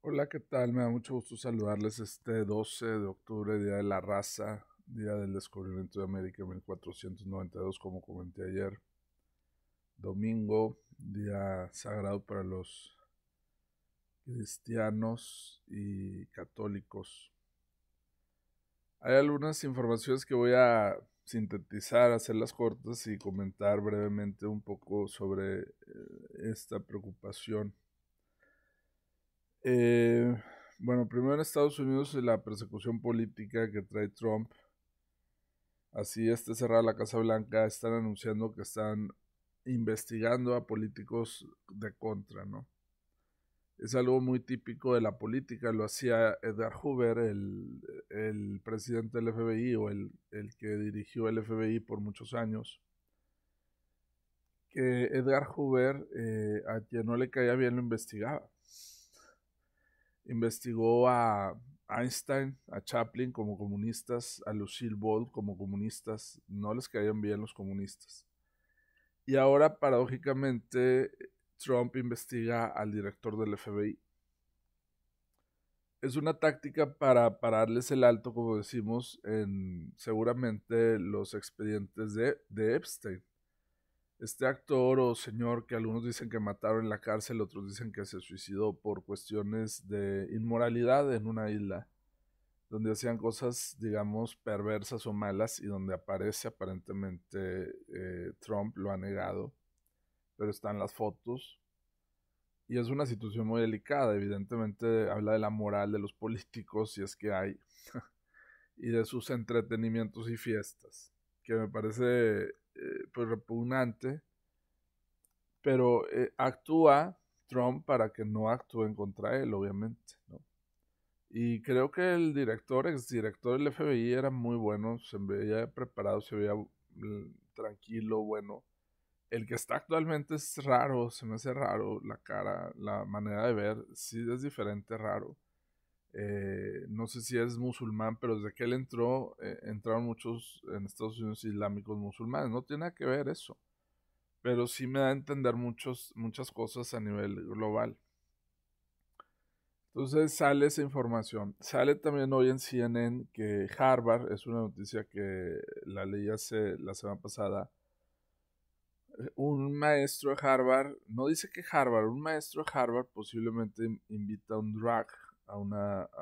Hola, ¿qué tal? Me da mucho gusto saludarles este 12 de octubre, Día de la Raza, Día del Descubrimiento de América en 1492, como comenté ayer. Domingo, día sagrado para los cristianos y católicos. Hay algunas informaciones que voy a sintetizar, hacerlas cortas y comentar brevemente un poco sobre esta preocupación. Eh, bueno, primero en Estados Unidos la persecución política que trae Trump. Así esté cerrada la Casa Blanca, están anunciando que están investigando a políticos de contra, ¿no? Es algo muy típico de la política, lo hacía Edgar Hoover, el presidente del FBI o el que dirigió el FBI por muchos años. Que Edgar Hoover, a quien no le caía bien, lo investigaba. Investigó a Einstein, a Chaplin como comunistas, a Lucille Ball como comunistas, no les caían bien los comunistas. Y ahora, paradójicamente, Trump investiga al director del FBI. Es una táctica para pararles el alto, como decimos, en seguramente los expedientes de Epstein. Este actor o señor que algunos dicen que mataron en la cárcel, otros dicen que se suicidó por cuestiones de inmoralidad en una isla, donde hacían cosas, digamos, perversas o malas y donde aparece aparentemente Trump, lo ha negado, pero están las fotos. Y es una situación muy delicada, evidentemente habla de la moral de los políticos, si es que hay, y de sus entretenimientos y fiestas, que me parece pues repugnante, pero actúa Trump para que no actúen contra él, obviamente, ¿no? Y creo que el director, exdirector del FBI era muy bueno, se veía preparado, se veía tranquilo, bueno. El que está actualmente es raro, se me hace raro la cara, la manera de ver, sí es diferente, raro. No sé si es musulmán, pero desde que él entró, entraron muchos en Estados Unidos islámicos musulmanes, no tiene nada que ver eso, pero sí me da a entender muchas cosas a nivel global. Entonces sale esa información. Sale también hoy en CNN que Harvard, es una noticia que la leí hace la semana pasada, un maestro de Harvard, no dice que Harvard, un maestro de Harvard posiblemente invita a un drag, a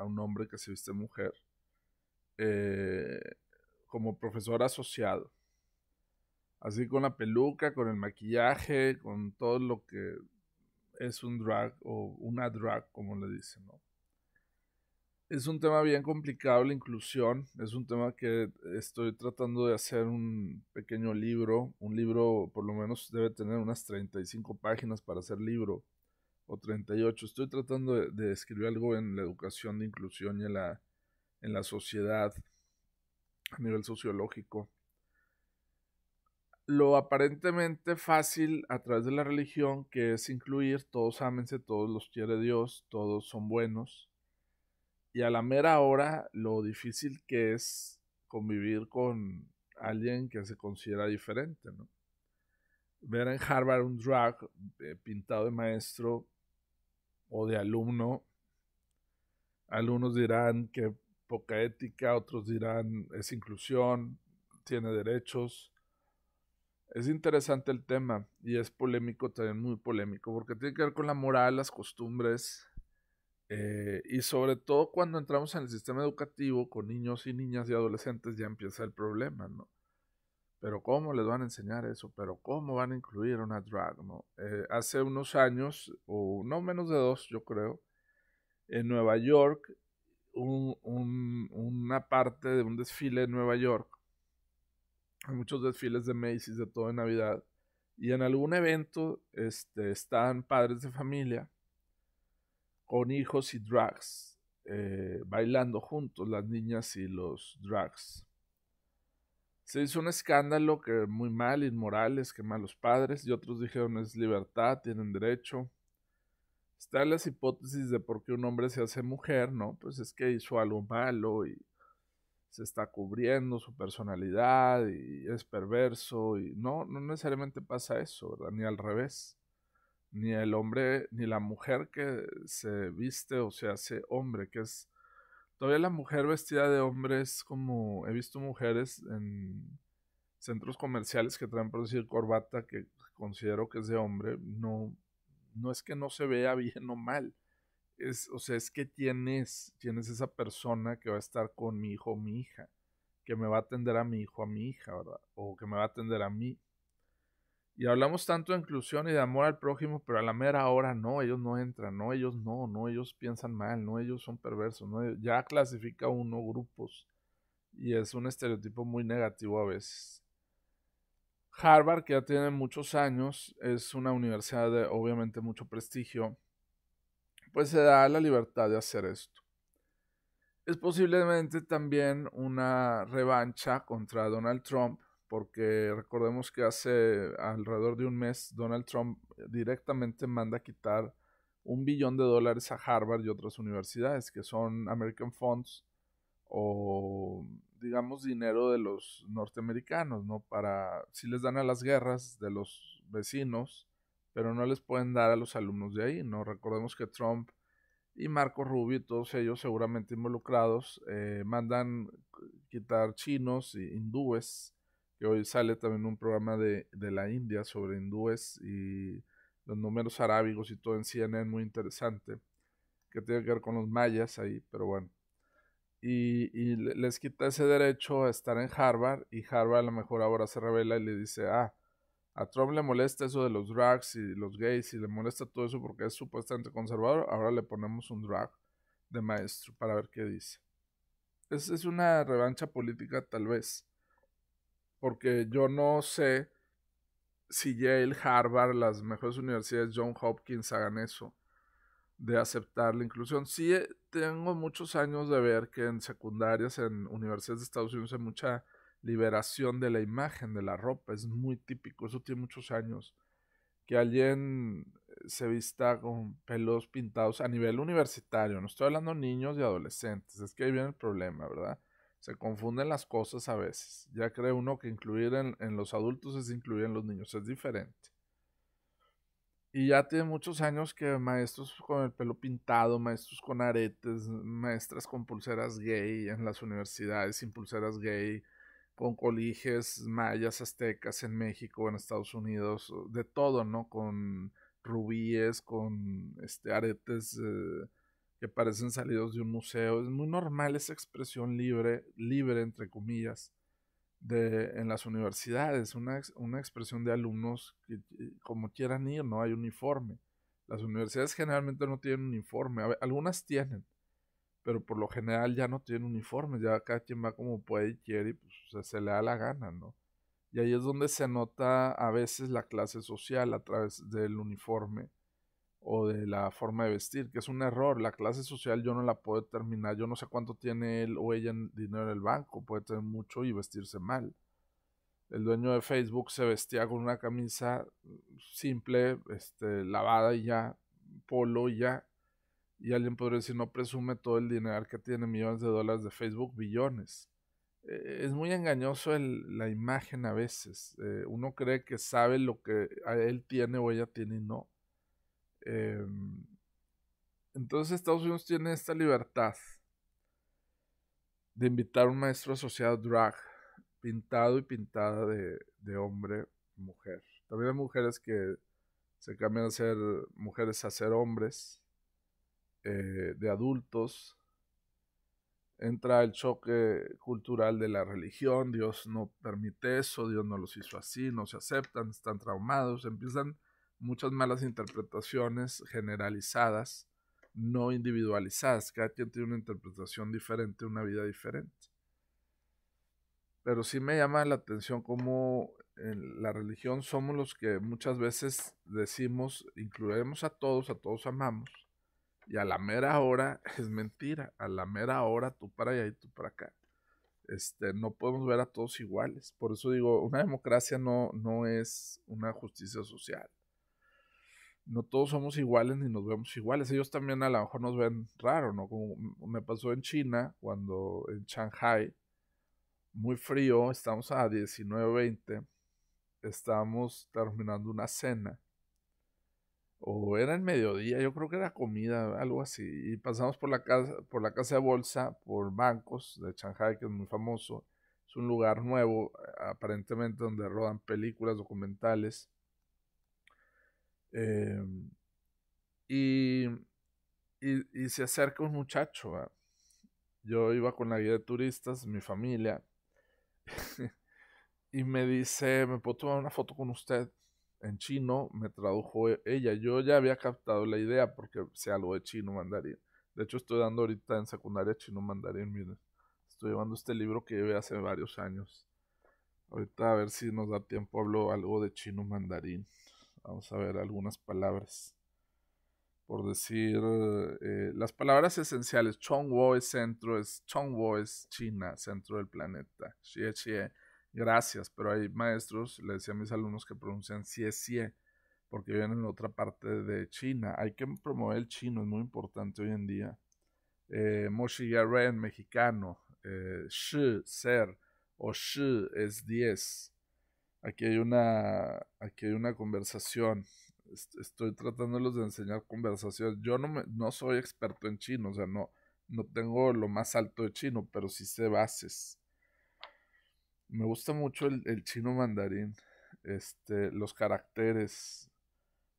un hombre que se viste mujer, eh, como profesor asociado. Así con la peluca, con el maquillaje, con todo lo que es un drag o una drag, como le dicen, ¿no? Es un tema bien complicado la inclusión, es un tema que estoy tratando de hacer un pequeño libro, un libro por lo menos debe tener unas 35 páginas para hacer libro, o 38. Estoy tratando de escribir algo en la educación de inclusión y en la sociedad a nivel sociológico. Lo aparentemente fácil a través de la religión, que es incluir, todos ámense, todos los quiere Dios, todos son buenos, y a la mera hora lo difícil que es convivir con alguien que se considera diferente, ¿no? Ver en Harvard un drag pintado de maestro o de alumno, algunos dirán que poca ética, otros dirán es inclusión, tiene derechos. Es interesante el tema y es polémico, también muy polémico, porque tiene que ver con la moral, las costumbres, y sobre todo cuando entramos en el sistema educativo con niños y niñas y adolescentes ya empieza el problema, ¿no? Pero ¿cómo les van a enseñar eso? ¿Pero cómo van a incluir una drag, no? Hace unos años, o no menos de dos, yo creo, en Nueva York, una parte de un desfile en Nueva York, hay muchos desfiles de Macy's, de todo en Navidad, y en algún evento están padres de familia con hijos y drags, bailando juntos, las niñas y los drags. Se hizo un escándalo que muy mal, inmorales, que malos padres, y otros dijeron es libertad, tienen derecho. Están las hipótesis de por qué un hombre se hace mujer, ¿no? Pues es que hizo algo malo y se está cubriendo su personalidad y es perverso y no necesariamente pasa eso, ¿verdad? Ni al revés. ni el hombre, ni la mujer que se viste o se hace hombre, que es todavía la mujer vestida de hombre es como, he visto mujeres en centros comerciales que traen por decir corbata que considero que es de hombre, no, no es que no se vea bien o mal, o sea, es que tienes esa persona que va a estar con mi hijo o mi hija, que me va a atender a mi hijo o a mi hija, ¿verdad? O que me va a atender a mí. Y hablamos tanto de inclusión y de amor al prójimo, pero a la mera hora no, ellos no entran, no, ellos no, ellos piensan mal, no, ellos son perversos, no, ya clasifica uno grupos y es un estereotipo muy negativo a veces. Harvard, que ya tiene muchos años, es una universidad de obviamente mucho prestigio, pues se da la libertad de hacer esto. Es posiblemente también una revancha contra Donald Trump, porque recordemos que hace alrededor de un mes Donald Trump directamente manda a quitar $1 billón a Harvard y otras universidades, que son American Funds o digamos dinero de los norteamericanos, ¿no? Para, si les dan a las guerras de los vecinos, pero no les pueden dar a los alumnos de ahí, ¿no? Recordemos que Trump y Marco Rubio y todos ellos seguramente involucrados mandan quitar chinos e hindúes, que hoy sale también un programa de la India sobre hindúes y los números arábigos y todo en CNN, muy interesante, que tiene que ver con los mayas ahí, pero bueno. Y les quita ese derecho a estar en Harvard y Harvard a lo mejor ahora se revela y le dice, a Trump le molesta eso de los drags y los gays y le molesta todo eso porque es supuestamente conservador, ahora le ponemos un drag de maestro para ver qué dice. Es una revancha política tal vez, porque yo no sé si Yale, Harvard, las mejores universidades, John Hopkins hagan eso, de aceptar la inclusión. Sí, tengo muchos años de ver que en secundarias, en universidades de Estados Unidos hay mucha liberación de la imagen, de la ropa, es muy típico, eso tiene muchos años que alguien se vista con pelos pintados a nivel universitario. No estoy hablando de niños y adolescentes. Es que ahí viene el problema, ¿verdad? Se confunden las cosas a veces. Ya cree uno que incluir en los adultos es incluir en los niños. Es diferente. Y ya tiene muchos años que maestros con el pelo pintado, maestros con aretes, maestras con pulseras gay en las universidades, sin pulseras gay, con coliges mayas, aztecas en México, en Estados Unidos, de todo, ¿no? Con rubíes, con aretes que parecen salidos de un museo. Es muy normal esa expresión libre, libre entre comillas, en las universidades, una expresión de alumnos que como quieran ir, no hay uniforme. Las universidades generalmente no tienen uniforme, algunas tienen, pero por lo general ya no tienen uniforme, ya cada quien va como puede y quiere y pues se le da la gana, ¿no? Y ahí es donde se nota a veces la clase social a través del uniforme o de la forma de vestir, que es un error. La clase social yo no la puedo determinar, yo no sé cuánto tiene él o ella en dinero en el banco, puede tener mucho y vestirse mal. El dueño de Facebook se vestía con una camisa simple, lavada y ya, polo y ya. Y alguien podría decir, no presume todo el dinero que tiene, millones de dólares de Facebook, billones. Es muy engañoso la imagen a veces. Uno cree que sabe lo que él tiene o ella tiene y no. Entonces Estados Unidos tiene esta libertad de invitar a un maestro asociado drag, pintado y pintada de hombre, mujer. También hay mujeres que se cambian a ser mujeres a ser hombres, de adultos. Entra el choque cultural de la religión, Dios no permite eso, Dios no los hizo así, no se aceptan, están traumados, empiezan muchas malas interpretaciones generalizadas, no individualizadas, cada quien tiene una interpretación diferente, una vida diferente. Pero sí me llama la atención cómo en la religión somos los que muchas veces decimos, incluiremos a todos amamos, y a la mera hora es mentira, a la mera hora tú para allá y tú para acá. No podemos ver a todos iguales. Por eso digo, una democracia no es una justicia social. No todos somos iguales ni nos vemos iguales. Ellos también a lo mejor nos ven raro, ¿no? Como me pasó en China, cuando en Shanghai, muy frío, estamos a 19, 20, estábamos terminando una cena. o era el mediodía, yo creo que era comida, algo así. Y pasamos por la casa de bolsa, por bancos de Shanghai, que es muy famoso. Es un lugar nuevo, aparentemente, donde rodan películas, documentales. Eh, y, y se acerca un muchacho, ¿va? Yo iba con la guía de turistas, mi familia, y me dice, ¿me puedo tomar una foto con usted? En chino, me tradujo ella. Yo ya había captado la idea porque sé algo de chino mandarín. De hecho, estoy dando ahorita en secundaria chino mandarín, miren. Estoy llevando este libro que llevé hace varios años. Ahorita a ver si nos da tiempo, hablo algo de chino mandarín. Vamos a ver algunas palabras. Por decir las palabras esenciales. Chongwo es centro, Chongwo es China, centro del planeta. Xie xie, gracias, pero hay maestros, le decía a mis alumnos que pronuncian xie xie, porque vienen en otra parte de China. Hay que promover el chino, es muy importante hoy en día. Moshigaren, mexicano. Shi, ser, o shi es 10. Aquí hay una conversación. Estoy tratándolos de enseñar conversación. Yo no soy experto en chino, o sea, no tengo lo más alto de chino, pero sí sé bases. Me gusta mucho el chino mandarín. Los caracteres.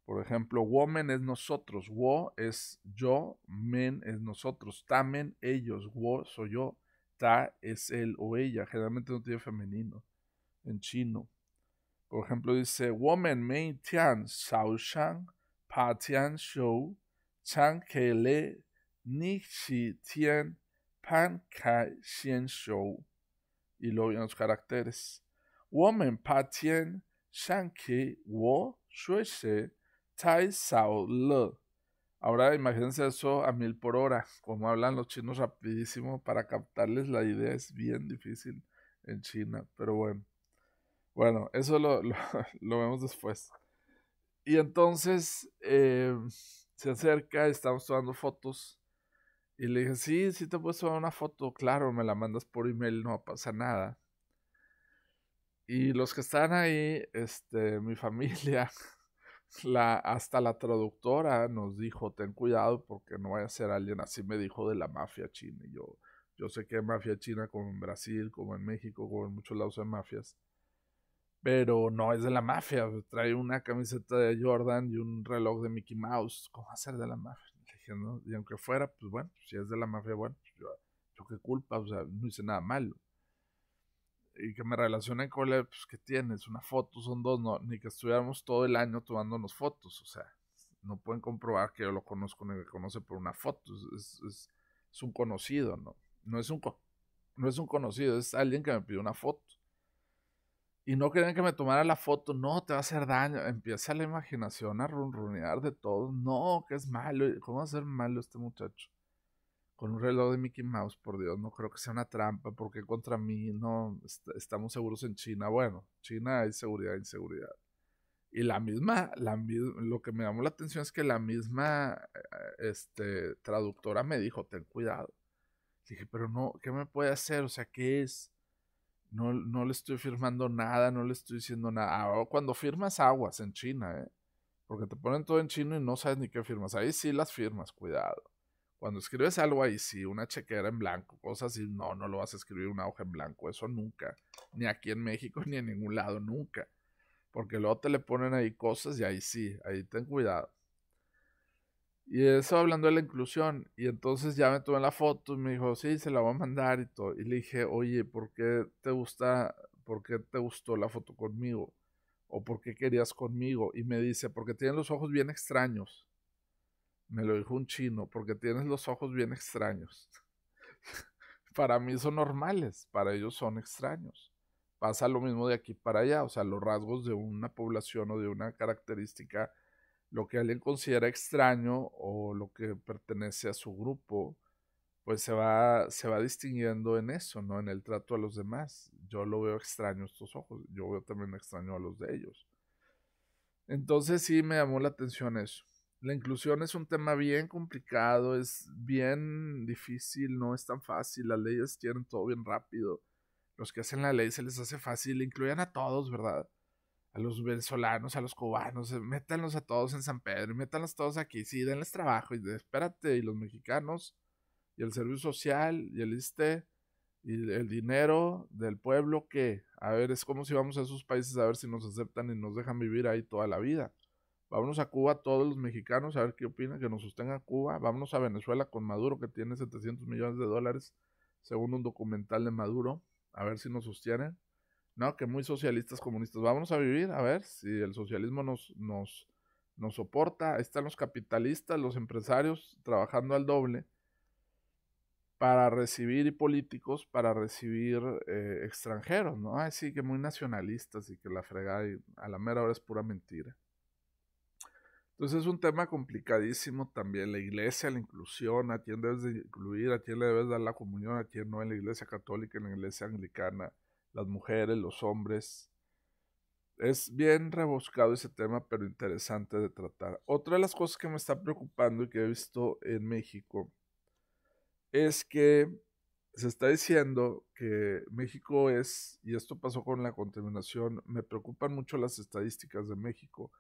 Por ejemplo, women es nosotros, wo es yo, men es nosotros, tamen ellos, wo soy yo, ta es él o ella. Generalmente no tiene femenino en chino. Por ejemplo, dice, woman mei tian shao shang pa tian shou chang ke le ni xi tian pan kai xian shou. Y luego vienen los caracteres. Woman pa tian shang ke wo shui she tai sao le. Ahora imagínense eso a 1000 por hora. Como hablan los chinos rapidísimo, para captarles la idea es bien difícil en China. Pero bueno. Bueno, eso lo vemos después. Y entonces se acerca, estamos tomando fotos. Y le dije, sí, te puedes tomar una foto. Claro, me la mandas por email, no pasa nada. Y los que están ahí, mi familia, hasta la traductora nos dijo, ten cuidado porque no vaya a ser alguien, así me dijo, de la mafia china. Y yo sé que hay mafia china como en Brasil, como en México, como en muchos lados hay mafias. Pero no es de la mafia, trae una camiseta de Jordan y un reloj de Mickey Mouse. ¿Cómo va a ser de la mafia? Le dije, no, y aunque fuera, pues bueno, si es de la mafia, bueno, pues yo qué culpa, o sea, no hice nada malo. Y que me relacionen con él, pues ¿qué tienes? Una foto, son dos, no, ni que estuviéramos todo el año tomándonos fotos, o sea, no pueden comprobar que yo lo conozco ni me conoce por una foto, es un conocido, ¿no? No es un conocido, es alguien que me pidió una foto. Y no querían que me tomara la foto, no, te va a hacer daño. Empieza la imaginación a ronronear de todo. No, que es malo. ¿Cómo va a ser malo este muchacho? Con un reloj de Mickey Mouse, por Dios, no creo que sea una trampa, porque contra mí no estamos seguros en China. Bueno, China hay seguridad e inseguridad. Y lo que me llamó la atención es que la misma traductora me dijo, ten cuidado. Dije, pero no, ¿qué me puede hacer? O sea, ¿qué es? No le estoy firmando nada, no le estoy diciendo nada. Cuando firmas aguas en China, porque te ponen todo en chino y no sabes ni qué firmas. Ahí sí las firmas, cuidado. Cuando escribes algo ahí sí, una chequera en blanco, cosas así, no lo vas a escribir una hoja en blanco, eso nunca. Ni aquí en México ni en ningún lado, nunca. Porque luego te le ponen ahí cosas y ahí sí, ahí ten cuidado. Y eso hablando de la inclusión. Y entonces ya me tomé la foto y me dijo, sí, se la voy a mandar y todo. Y le dije, oye, por qué te gustó la foto conmigo? ¿O por qué querías conmigo? Y me dice, porque tienes los ojos bien extraños. Me lo dijo un chino, porque tienes los ojos bien extraños. Para mí son normales, para ellos son extraños. Pasa lo mismo de aquí para allá, o sea, los rasgos de una población o de una característica, lo que alguien considera extraño o lo que pertenece a su grupo, pues se va distinguiendo en eso, ¿no? En el trato a los demás. Yo lo veo extraño estos ojos, yo veo también extraño a los de ellos. Entonces sí me llamó la atención eso. La inclusión es un tema bien complicado, es bien difícil, no es tan fácil, las leyes quieren todo bien rápido. Los que hacen la ley se les hace fácil, incluyen a todos, ¿verdad? a los venezolanos, a los cubanos, métanlos a todos en San Pedro, métanlos todos aquí, sí, denles trabajo, y espérate, y los mexicanos, y el servicio social, y el ISSSTE, y el dinero del pueblo, ¿qué? A ver, es como si vamos a esos países a ver si nos aceptan y nos dejan vivir ahí toda la vida. Vámonos a Cuba todos los mexicanos a ver qué opinan, que nos sostenga Cuba. Vámonos a Venezuela con Maduro, que tiene 700 millones de dólares, según un documental de Maduro, a ver si nos sostienen. No, que muy socialistas, comunistas. Vámonos a vivir, a ver si el socialismo nos soporta. Ahí están los capitalistas, los empresarios trabajando al doble para recibir, y políticos para recibir extranjeros, ¿no? Así que muy nacionalistas y que la fregada y a la mera hora es pura mentira. Entonces es un tema complicadísimo también. La iglesia, la inclusión, a quién debes de incluir, a quién le debes dar la comunión, a quién no, en la iglesia católica, en la iglesia anglicana, las mujeres, los hombres. Es bien rebuscado ese tema, pero interesante de tratar. Otra de las cosas que me está preocupando y que he visto en México es que se está diciendo que México es, y esto pasó con la contaminación, me preocupan mucho las estadísticas de México,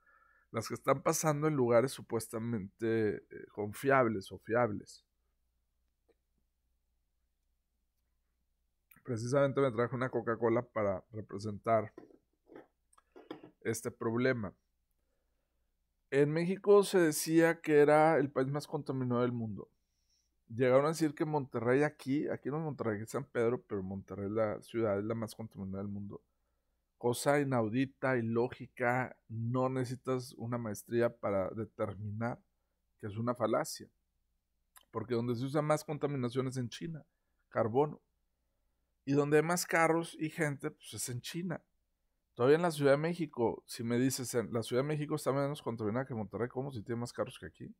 las que están pasando en lugares supuestamente confiables o fiables. Precisamente me traje una Coca-Cola para representar este problema. En México se decía que era el país más contaminado del mundo. Llegaron a decir que Monterrey aquí no es Monterrey, aquí es San Pedro, pero Monterrey la ciudad es la más contaminada del mundo. Cosa inaudita, ilógica, no necesitas una maestría para determinar que es una falacia. Porque donde se usa más contaminación es en China, carbono. Y donde hay más carros y gente, pues es en China. Todavía en la Ciudad de México, si me dices, la Ciudad de México está menos contaminada que Monterrey, ¿cómo? Si tiene más carros que aquí.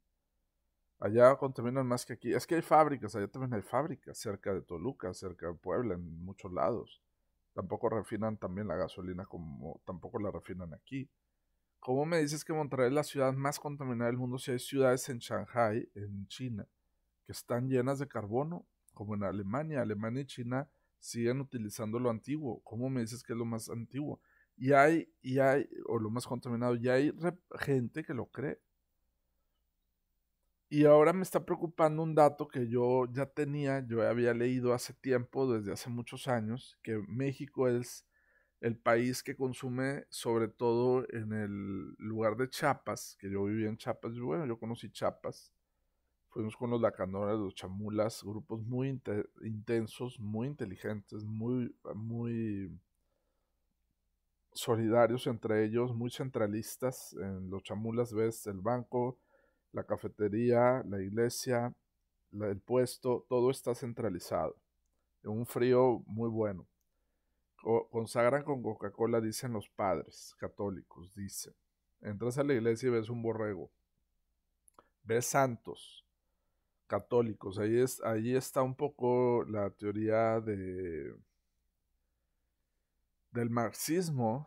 Allá contaminan más que aquí. Es que hay fábricas, allá también hay fábricas, cerca de Toluca, cerca de Puebla, en muchos lados. Tampoco refinan también la gasolina como tampoco la refinan aquí. ¿Cómo me dices que Monterrey es la ciudad más contaminada del mundo si hay ciudades en Shanghai, en China, que están llenas de carbono, como en Alemania? Alemania y China siguen utilizando lo antiguo. ¿Cómo me dices que es lo más antiguo? O lo más contaminado, y hay gente que lo cree. Y ahora me está preocupando un dato que yo ya tenía, yo había leído hace tiempo, desde hace muchos años, que México es el país que consume, sobre todo en el lugar de Chiapas, que yo viví en Chiapas. Bueno, yo conocí Chiapas, fuimos con los Lacandores, los Chamulas, grupos muy intensos, muy inteligentes, muy solidarios entre ellos, muy centralistas. En los Chamulas ves el banco, la cafetería, la iglesia, el puesto, todo está centralizado. En un frío muy bueno. Consagran con Coca-Cola, dicen los padres católicos, dicen. Entras a la iglesia y ves un borrego. Ves santos católicos. Ahí está un poco la teoría del marxismo,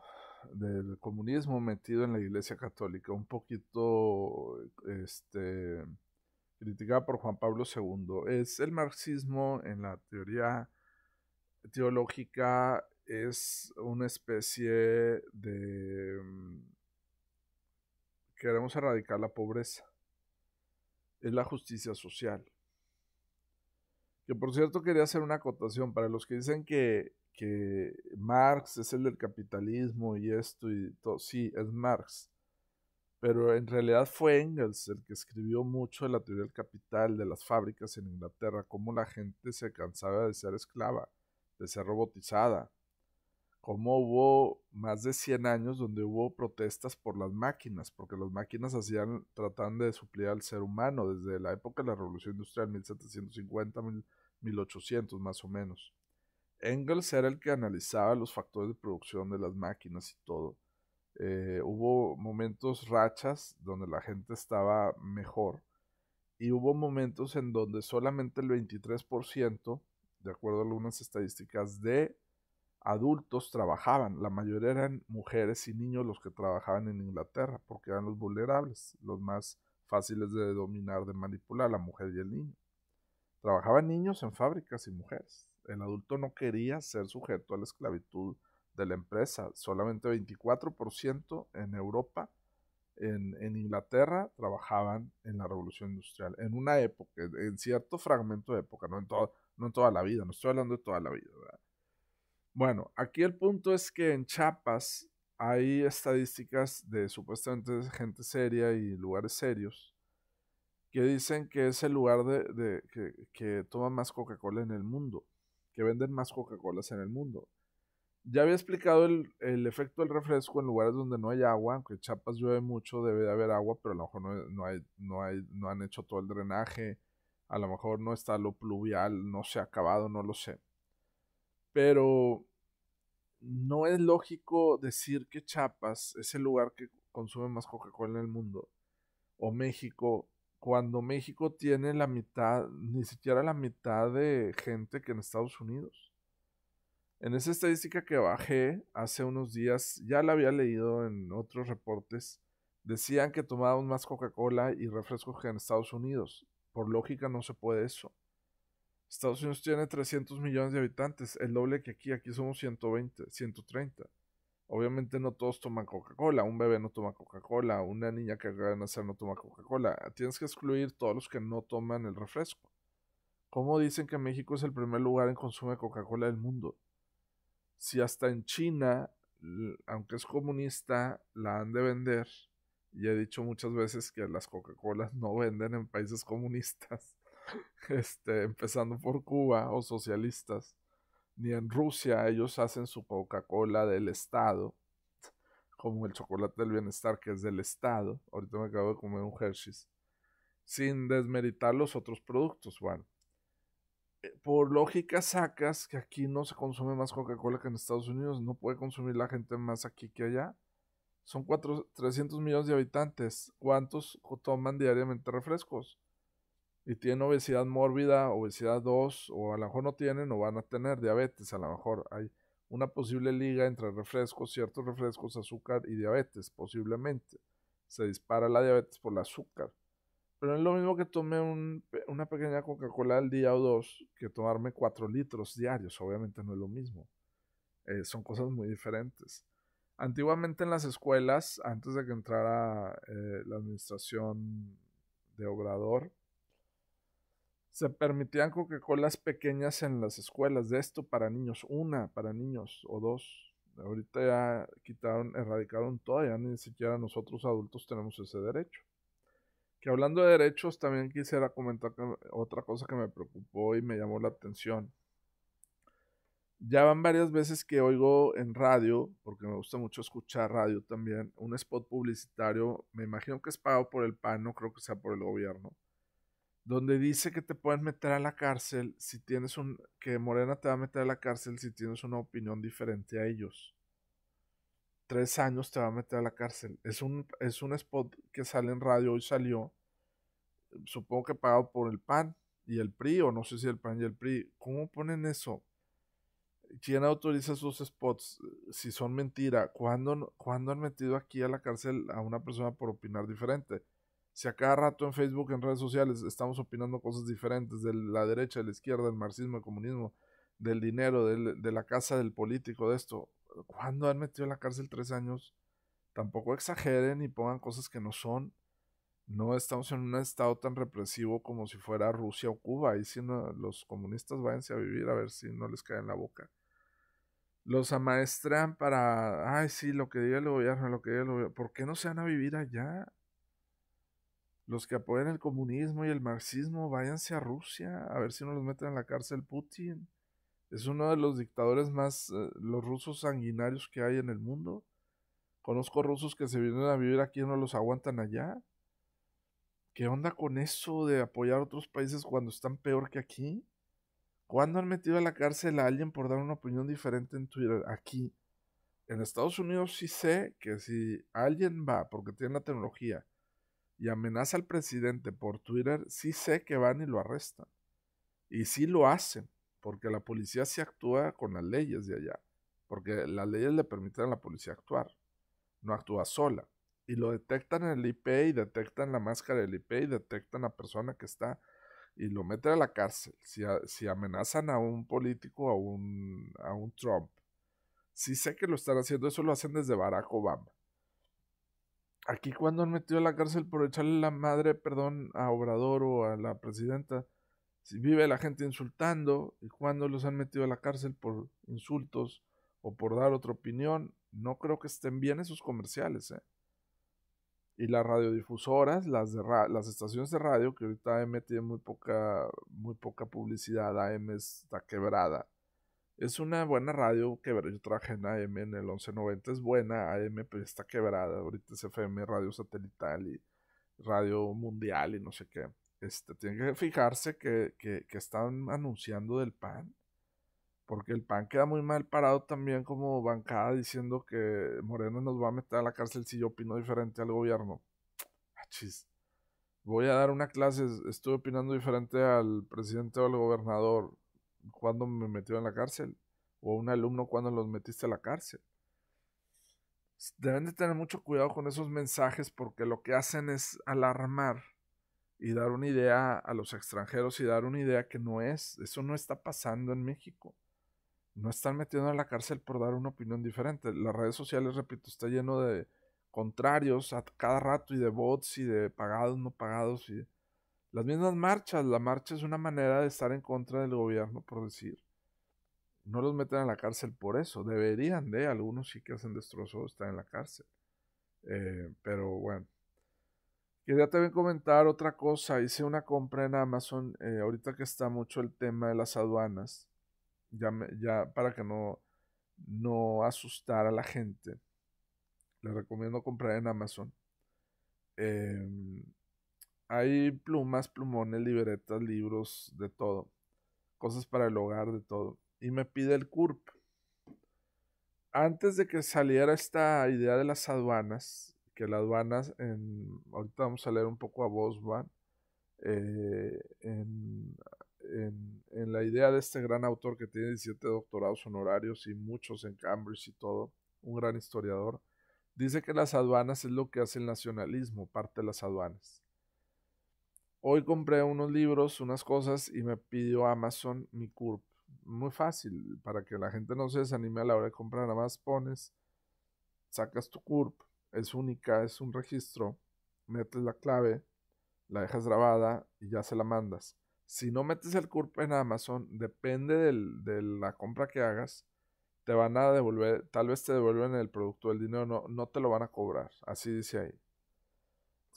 del comunismo metido en la iglesia católica. Un poquito criticada por Juan Pablo II. Es el marxismo en la teoría teológica, es una especie de queremos erradicar la pobreza, es la justicia social. Que por cierto quería hacer una acotación para los que dicen que Marx es el del capitalismo y esto y todo. Sí, es Marx, pero en realidad fue Engels el que escribió mucho de la teoría del capital, de las fábricas en Inglaterra, cómo la gente se cansaba de ser esclava, de ser robotizada, cómo hubo más de 100 años donde hubo protestas por las máquinas, porque las máquinas trataban de suplir al ser humano desde la época de la Revolución Industrial, 1750, 1800 más o menos. Engels era el que analizaba los factores de producción de las máquinas y todo. Hubo momentos, rachas, donde la gente estaba mejor, y hubo momentos en donde solamente el 23%, de acuerdo a algunas estadísticas, de adultos trabajaban. La mayoría eran mujeres y niños los que trabajaban en Inglaterra, porque eran los vulnerables, los más fáciles de dominar, de manipular, la mujer y el niño. Trabajaban niños en fábricas y mujeres. El adulto no quería ser sujeto a la esclavitud de la empresa, solamente 24% en Europa, en Inglaterra, trabajaban en la revolución industrial, en una época, en cierto fragmento de época, no en toda la vida, no estoy hablando de toda la vida, ¿verdad? Bueno, aquí el punto es que en Chiapas hay estadísticas de supuestamente gente seria y lugares serios que dicen que es el lugar que toma más Coca-Cola en el mundo, que venden más Coca-Colas en el mundo. Ya había explicado el efecto del refresco en lugares donde no hay agua, aunque en Chiapas llueve mucho, debe de haber agua, pero a lo mejor no han hecho todo el drenaje, a lo mejor no está lo pluvial, no se ha acabado, no lo sé. Pero no es lógico decir que Chiapas es el lugar que consume más Coca-Cola en el mundo, o México, cuando México tiene la mitad, ni siquiera la mitad de gente que en Estados Unidos. En esa estadística que bajé hace unos días, ya la había leído en otros reportes, decían que tomábamos más Coca-Cola y refrescos que en Estados Unidos. Por lógica no se puede eso. Estados Unidos tiene 300 millones de habitantes, el doble que aquí. Aquí somos 120, 130. Obviamente no todos toman Coca-Cola, un bebé no toma Coca-Cola, una niña que acaba de nacer no toma Coca-Cola. Tienes que excluir todos los que no toman el refresco. ¿Cómo dicen que México es el primer lugar en consumo de Coca-Cola del mundo? Si hasta en China, aunque es comunista, la han de vender, y he dicho muchas veces que las Coca-Colas no venden en países comunistas, empezando por Cuba o socialistas, ni en Rusia. Ellos hacen su Coca-Cola del Estado, como el chocolate del bienestar, que es del Estado. Ahorita me acabo de comer un Hershey's, sin desmeritar los otros productos. Bueno, por lógica sacas que aquí no se consume más Coca-Cola que en Estados Unidos. No puede consumir la gente más aquí que allá. Son 300 millones de habitantes. ¿Cuántos toman diariamente refrescos? Y tienen obesidad mórbida, obesidad 2, o a lo mejor no tienen o van a tener diabetes. A lo mejor hay una posible liga entre refrescos, ciertos refrescos, azúcar y diabetes, posiblemente. Se dispara la diabetes por el azúcar. Pero no es lo mismo que tome una pequeña Coca-Cola al día o dos que tomarme 4 litros diarios. Obviamente no es lo mismo. Son cosas muy diferentes. Antiguamente en las escuelas, antes de que entrara la administración de Obrador, se permitían Coca-Colas pequeñas en las escuelas, de esto para niños, una para niños o dos. Ahorita ya erradicaron todo, ya ni siquiera nosotros adultos tenemos ese derecho. Que hablando de derechos, también quisiera comentar otra cosa que me preocupó y me llamó la atención. Ya van varias veces que oigo en radio, porque me gusta mucho escuchar radio también, un spot publicitario, me imagino que es pagado por el PAN, no creo que sea por el gobierno, donde dice que te pueden meter a la cárcel si tienes que Morena te va a meter a la cárcel si tienes una opinión diferente a ellos. 3 años te va a meter a la cárcel. Es un spot que sale en radio, hoy salió, supongo que pagado por el PAN y el PRI, o no sé si el PAN y el PRI. ¿Cómo ponen eso? ¿Quién autoriza esos spots? Si son mentira, ¿cuándo han metido aquí a la cárcel a una persona por opinar diferente? Si a cada rato en Facebook, en redes sociales, estamos opinando cosas diferentes de la derecha, de la izquierda, del marxismo, del comunismo, del dinero, de la casa del político, de esto, ¿cuándo han metido a la cárcel 3 años? Tampoco exageren y pongan cosas que no son. No estamos en un estado tan represivo como si fuera Rusia o Cuba. Ahí si no, los comunistas váyanse a vivir a ver si no les cae en la boca. Los amaestran para, ay, sí, lo que diga el gobierno, lo que diga el gobierno. ¿Por qué no se van a vivir allá? Los que apoyan el comunismo y el marxismo, váyanse a Rusia, a ver si no los meten en la cárcel Putin. Es uno de los dictadores más, los rusos sanguinarios que hay en el mundo. Conozco rusos que se vienen a vivir aquí y no los aguantan allá. ¿Qué onda con eso de apoyar a otros países cuando están peor que aquí? ¿Cuándo han metido a la cárcel a alguien por dar una opinión diferente en Twitter? Aquí. En Estados Unidos sí sé que si alguien va porque tiene la tecnología y amenaza al presidente por Twitter, sí sé que van y lo arrestan. Y sí lo hacen, porque la policía sí actúa con las leyes de allá. Porque las leyes le permiten a la policía actuar, no actúa sola. Y lo detectan en el IP y detectan la máscara del IP y detectan a la persona que está y lo meten a la cárcel. Si amenazan a un político, a un Trump, Sí sé que lo están haciendo, eso lo hacen desde Barack Obama. Aquí cuando han metido a la cárcel por echarle la madre, perdón, a Obrador o a la presidenta, si vive la gente insultando, y cuando los han metido a la cárcel por insultos o por dar otra opinión, no creo que estén bien esos comerciales, ¿eh? Y las radiodifusoras, las estaciones de radio, que ahorita AM tiene muy poca publicidad, AM está quebrada. Es una buena radio que yo trabajé en AM en el 1190, es buena, AM pero está quebrada, ahorita es FM, radio satelital y radio mundial y no sé qué. Tienen que fijarse que están anunciando del PAN, porque el PAN queda muy mal parado también como bancada diciendo que Moreno nos va a meter a la cárcel si yo opino diferente al gobierno. Chis. Voy a dar una clase, estoy opinando diferente al presidente o al gobernador cuando me metió en la cárcel, o a un alumno cuando los metiste a la cárcel. Deben de tener mucho cuidado con esos mensajes porque lo que hacen es alarmar y dar una idea a los extranjeros y dar una idea que no es. Eso no está pasando en México. No están metiendo a la cárcel por dar una opinión diferente. Las redes sociales, repito, está lleno de contrarios a cada rato y de bots y de pagados, no pagados y las mismas marchas. La marcha es una manera de estar en contra del gobierno, por decir. No los meten a la cárcel por eso. Deberían de, algunos sí que hacen destrozos, están en la cárcel. Pero bueno. Quería también comentar otra cosa. Hice una compra en Amazon. Ahorita que está mucho el tema de las aduanas. Ya para que no asustar a la gente. Les recomiendo comprar en Amazon. Eh, Hay plumas, plumones, libretas, libros, de todo. Cosas para el hogar, de todo. Y me pide el CURP. Antes de que saliera esta idea de las aduanas, que las aduanas, ahorita vamos a leer un poco a Bosman, eh, en, en la idea de este gran autor que tiene 17 doctorados honorarios y muchos en Cambridge y todo, un gran historiador, dice que las aduanas es lo que hace el nacionalismo, parte de las aduanas. Hoy compré unos libros, unas cosas y me pidió Amazon mi CURP. Muy fácil, para que la gente no se desanime a la hora de comprar, nada más pones, sacas tu CURP, es única, es un registro, metes la clave, la dejas grabada y ya se la mandas. Si no metes el CURP en Amazon, depende de la compra que hagas, te van a devolver, tal vez te devuelven el producto, el dinero no te lo van a cobrar, así dice ahí.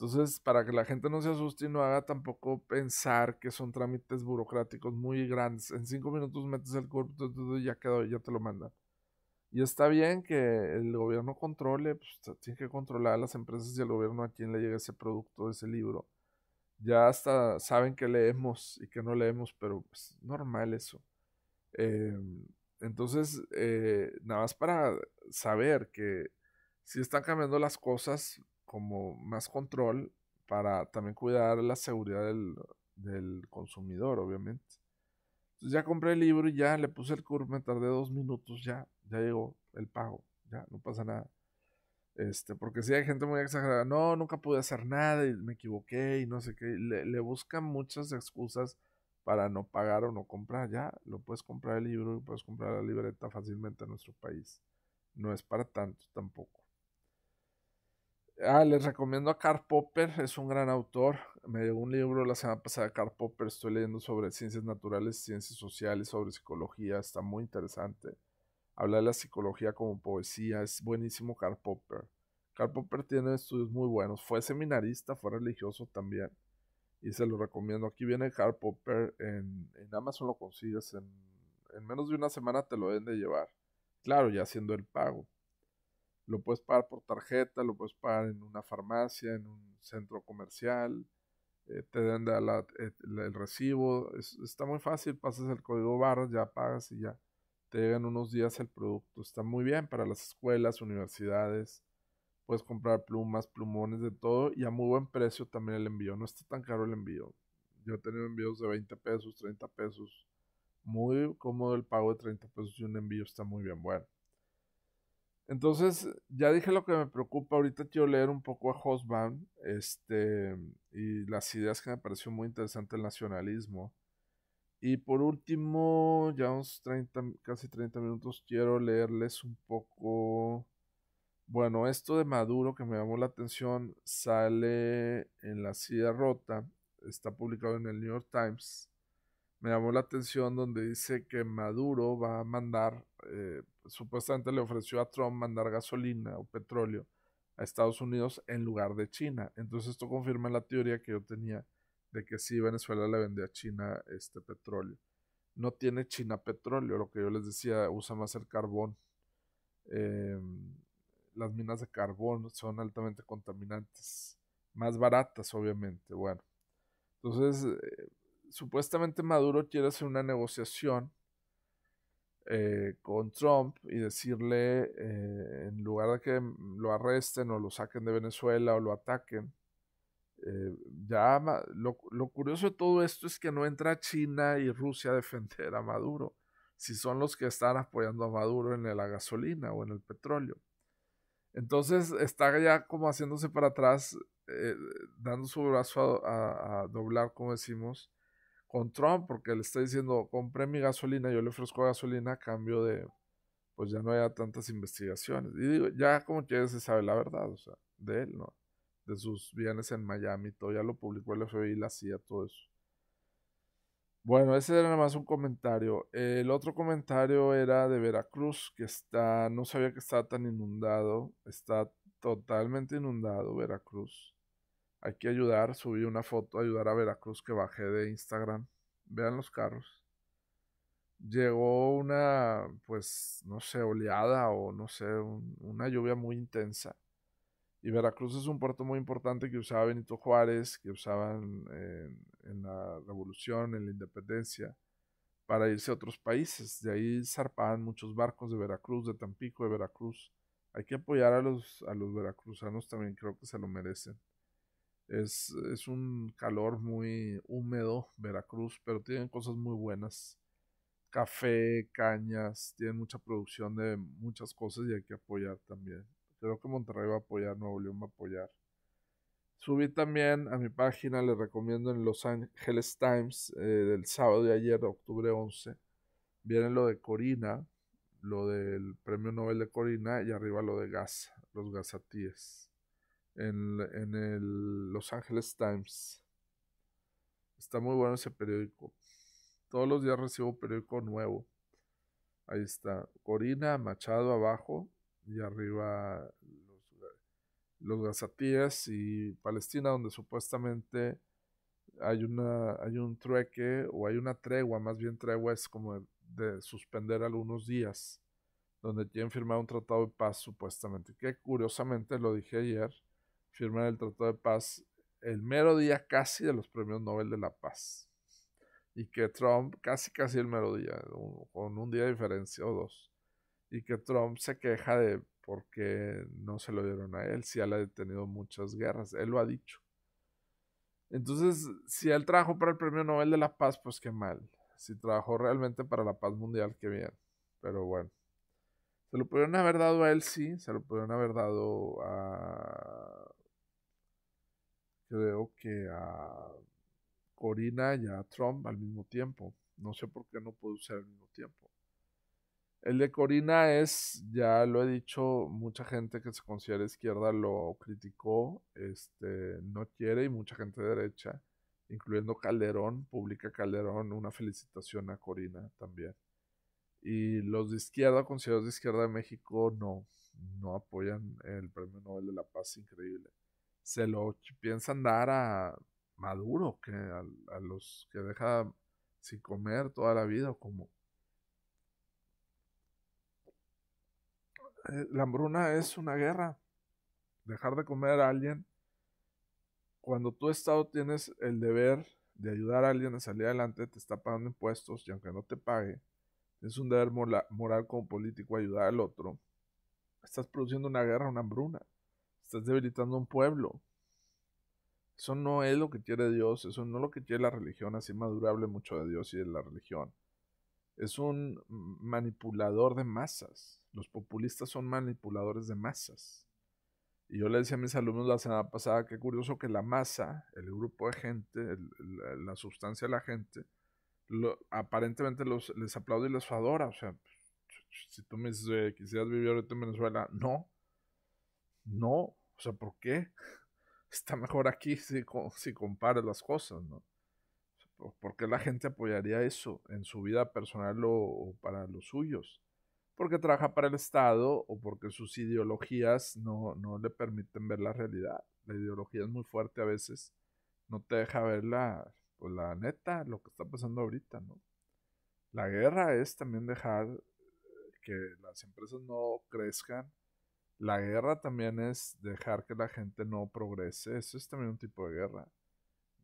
Entonces, para que la gente no se asuste y no haga tampoco pensar que son trámites burocráticos muy grandes. En 5 minutos metes el CURP, y ya quedó, ya te lo mandan. Y está bien que el gobierno controle, pues tiene que controlar a las empresas y al gobierno a quién le llega ese producto, ese libro. Ya hasta saben que leemos y que no leemos, pero pues normal eso. Eh, entonces, nada más para saber que si están cambiando las cosas como más control para también cuidar la seguridad del consumidor, obviamente. Entonces ya compré el libro y ya le puse el CURP, me tardé 2 minutos, ya llegó el pago, ya no pasa nada. Porque si hay gente muy exagerada, no, nunca pude hacer nada y me equivoqué y no sé qué, le buscan muchas excusas para no pagar o no comprar, ya, lo puedes comprar el libro y puedes comprar la libreta fácilmente en nuestro país. No es para tanto tampoco. Les recomiendo a Karl Popper, es un gran autor. Me llegó un libro la semana pasada de Karl Popper, estoy leyendo sobre ciencias naturales, ciencias sociales, sobre psicología, está muy interesante. Habla de la psicología como poesía, es buenísimo Karl Popper. Karl Popper tiene estudios muy buenos, fue seminarista, fue religioso también, y se lo recomiendo. Aquí viene Karl Popper, en Amazon lo consigues, en menos de una semana te lo deben de llevar. Claro, ya haciendo el pago. Lo puedes pagar por tarjeta, lo puedes pagar en una farmacia, en un centro comercial, te deben dar el recibo, está muy fácil, pasas el código barras, ya pagas y ya te llegan unos días el producto. Está muy bien para las escuelas, universidades, puedes comprar plumas, plumones, de todo y a muy buen precio también el envío, no está tan caro el envío. Yo he tenido envíos de 20 pesos, 30 pesos, muy cómodo el pago de 30 pesos y un envío está muy bien. Bueno, entonces, ya dije lo que me preocupa. Ahorita quiero leer un poco a Hobsbawm, y las ideas que me pareció muy interesante el nacionalismo. Y por último, ya unos 30, casi 30 minutos, quiero leerles un poco. Bueno, esto de Maduro que me llamó la atención sale en La Silla Rota, está publicado en el New York Times. Me llamó la atención donde dice que Maduro va a mandar, supuestamente le ofreció a Trump mandar gasolina o petróleo a Estados Unidos en lugar de China. Entonces esto confirma la teoría que yo tenía de que sí Venezuela le vendía a China este petróleo. No tiene China petróleo, lo que yo les decía, usa más el carbón. Eh, las minas de carbón son altamente contaminantes, más baratas obviamente. Bueno, entonces supuestamente Maduro quiere hacer una negociación con Trump y decirle, en lugar de que lo arresten o lo saquen de Venezuela o lo ataquen, lo curioso de todo esto es que no entra China y Rusia a defender a Maduro, si son los que están apoyando a Maduro en la gasolina o en el petróleo. Entonces está ya como haciéndose para atrás, eh, dando su brazo a doblar, como decimos, con Trump, porque le está diciendo, compré mi gasolina, yo le ofrezco gasolina a cambio de, pues ya no haya tantas investigaciones. Y digo, ya como que se sabe la verdad, o sea, de él, ¿no? De sus bienes en Miami, todo ya lo publicó el FBI, la CIA, todo eso. Bueno, ese era nada más un comentario. El otro comentario era de Veracruz, que está, no sabía que estaba tan inundado, está totalmente inundado Veracruz. Hay que ayudar, subí una foto, ayudar a Veracruz que bajé de Instagram. Vean los carros. Llegó una, pues, no sé, oleada o no sé, una lluvia muy intensa. Y Veracruz es un puerto muy importante que usaba Benito Juárez, que usaban en la Revolución, en la Independencia, para irse a otros países. De ahí zarpaban muchos barcos de Veracruz, de Tampico, de Veracruz. Hay que apoyar a los veracruzanos también, creo que se lo merecen. Es un calor muy húmedo, Veracruz, pero tienen cosas muy buenas. Café, cañas, tienen mucha producción de muchas cosas y hay que apoyar también. Creo que Monterrey va a apoyar, Nuevo León va a apoyar. Subí también a mi página, les recomiendo en Los Angeles Times, del sábado de ayer, de octubre 11. Viene lo de Corina, lo del premio Nobel de Corina y arriba lo de Gaza, los gazatíes. En el Los Angeles Times. Está muy bueno ese periódico. Todos los días recibo un periódico nuevo. Ahí está. Corina, Machado abajo y arriba los gazatíes y Palestina, donde supuestamente hay un trueque o hay una tregua, más bien tregua es como de suspender algunos días, donde quieren firmar un tratado de paz supuestamente, que curiosamente, lo dije ayer, firman el tratado de paz el mero día casi de los premios Nobel de la Paz. Y que Trump, casi el mero día, con un día de diferencia o dos, y que Trump se queja de por qué no se lo dieron a él, si él ha detenido muchas guerras, él lo ha dicho. Entonces, si él trabajó para el premio Nobel de la Paz, pues qué mal. Si trabajó realmente para la paz mundial, qué bien. Pero bueno. Se lo pudieron haber dado a él, sí. Se lo pudieron haber dado a... Creo que a Corina y a Trump al mismo tiempo. No sé por qué no pudo ser al mismo tiempo. El de Corina es, ya lo he dicho, mucha gente que se considera izquierda lo criticó, no quiere, y mucha gente de derecha, incluyendo Calderón, publica Calderón una felicitación a Corina también. Y los de izquierda, considerados de izquierda de México, no apoyan el Premio Nobel de la Paz, increíble. Se lo piensan dar a Maduro, que a los que deja sin comer toda la vida, como la hambruna es una guerra. Dejar de comer a alguien, cuando tu Estado tienes el deber de ayudar a alguien a salir adelante, te está pagando impuestos y aunque no te pague, es un deber moral como político ayudar al otro. Estás produciendo una guerra, una hambruna. Estás debilitando un pueblo. Eso no es lo que quiere Dios, eso no es lo que quiere la religión, así Maduro habla mucho de Dios y de la religión. Es un manipulador de masas. Los populistas son manipuladores de masas. Y yo le decía a mis alumnos la semana pasada, qué curioso que la masa, el grupo de gente, la sustancia de la gente, Aparentemente les aplaude y les adora. O sea, si tú me dices, quisieras vivir ahorita en Venezuela, no, no, o sea, ¿por qué? Está mejor aquí si comparas las cosas, ¿no? ¿Por qué la gente apoyaría eso en su vida personal o para los suyos? Porque trabaja para el Estado o porque sus ideologías no le permiten ver la realidad. La ideología es muy fuerte a veces, no te deja ver pues la neta, lo que está pasando ahorita, ¿no? La guerra es también dejar que las empresas no crezcan. La guerra también es dejar que la gente no progrese. Eso es también un tipo de guerra.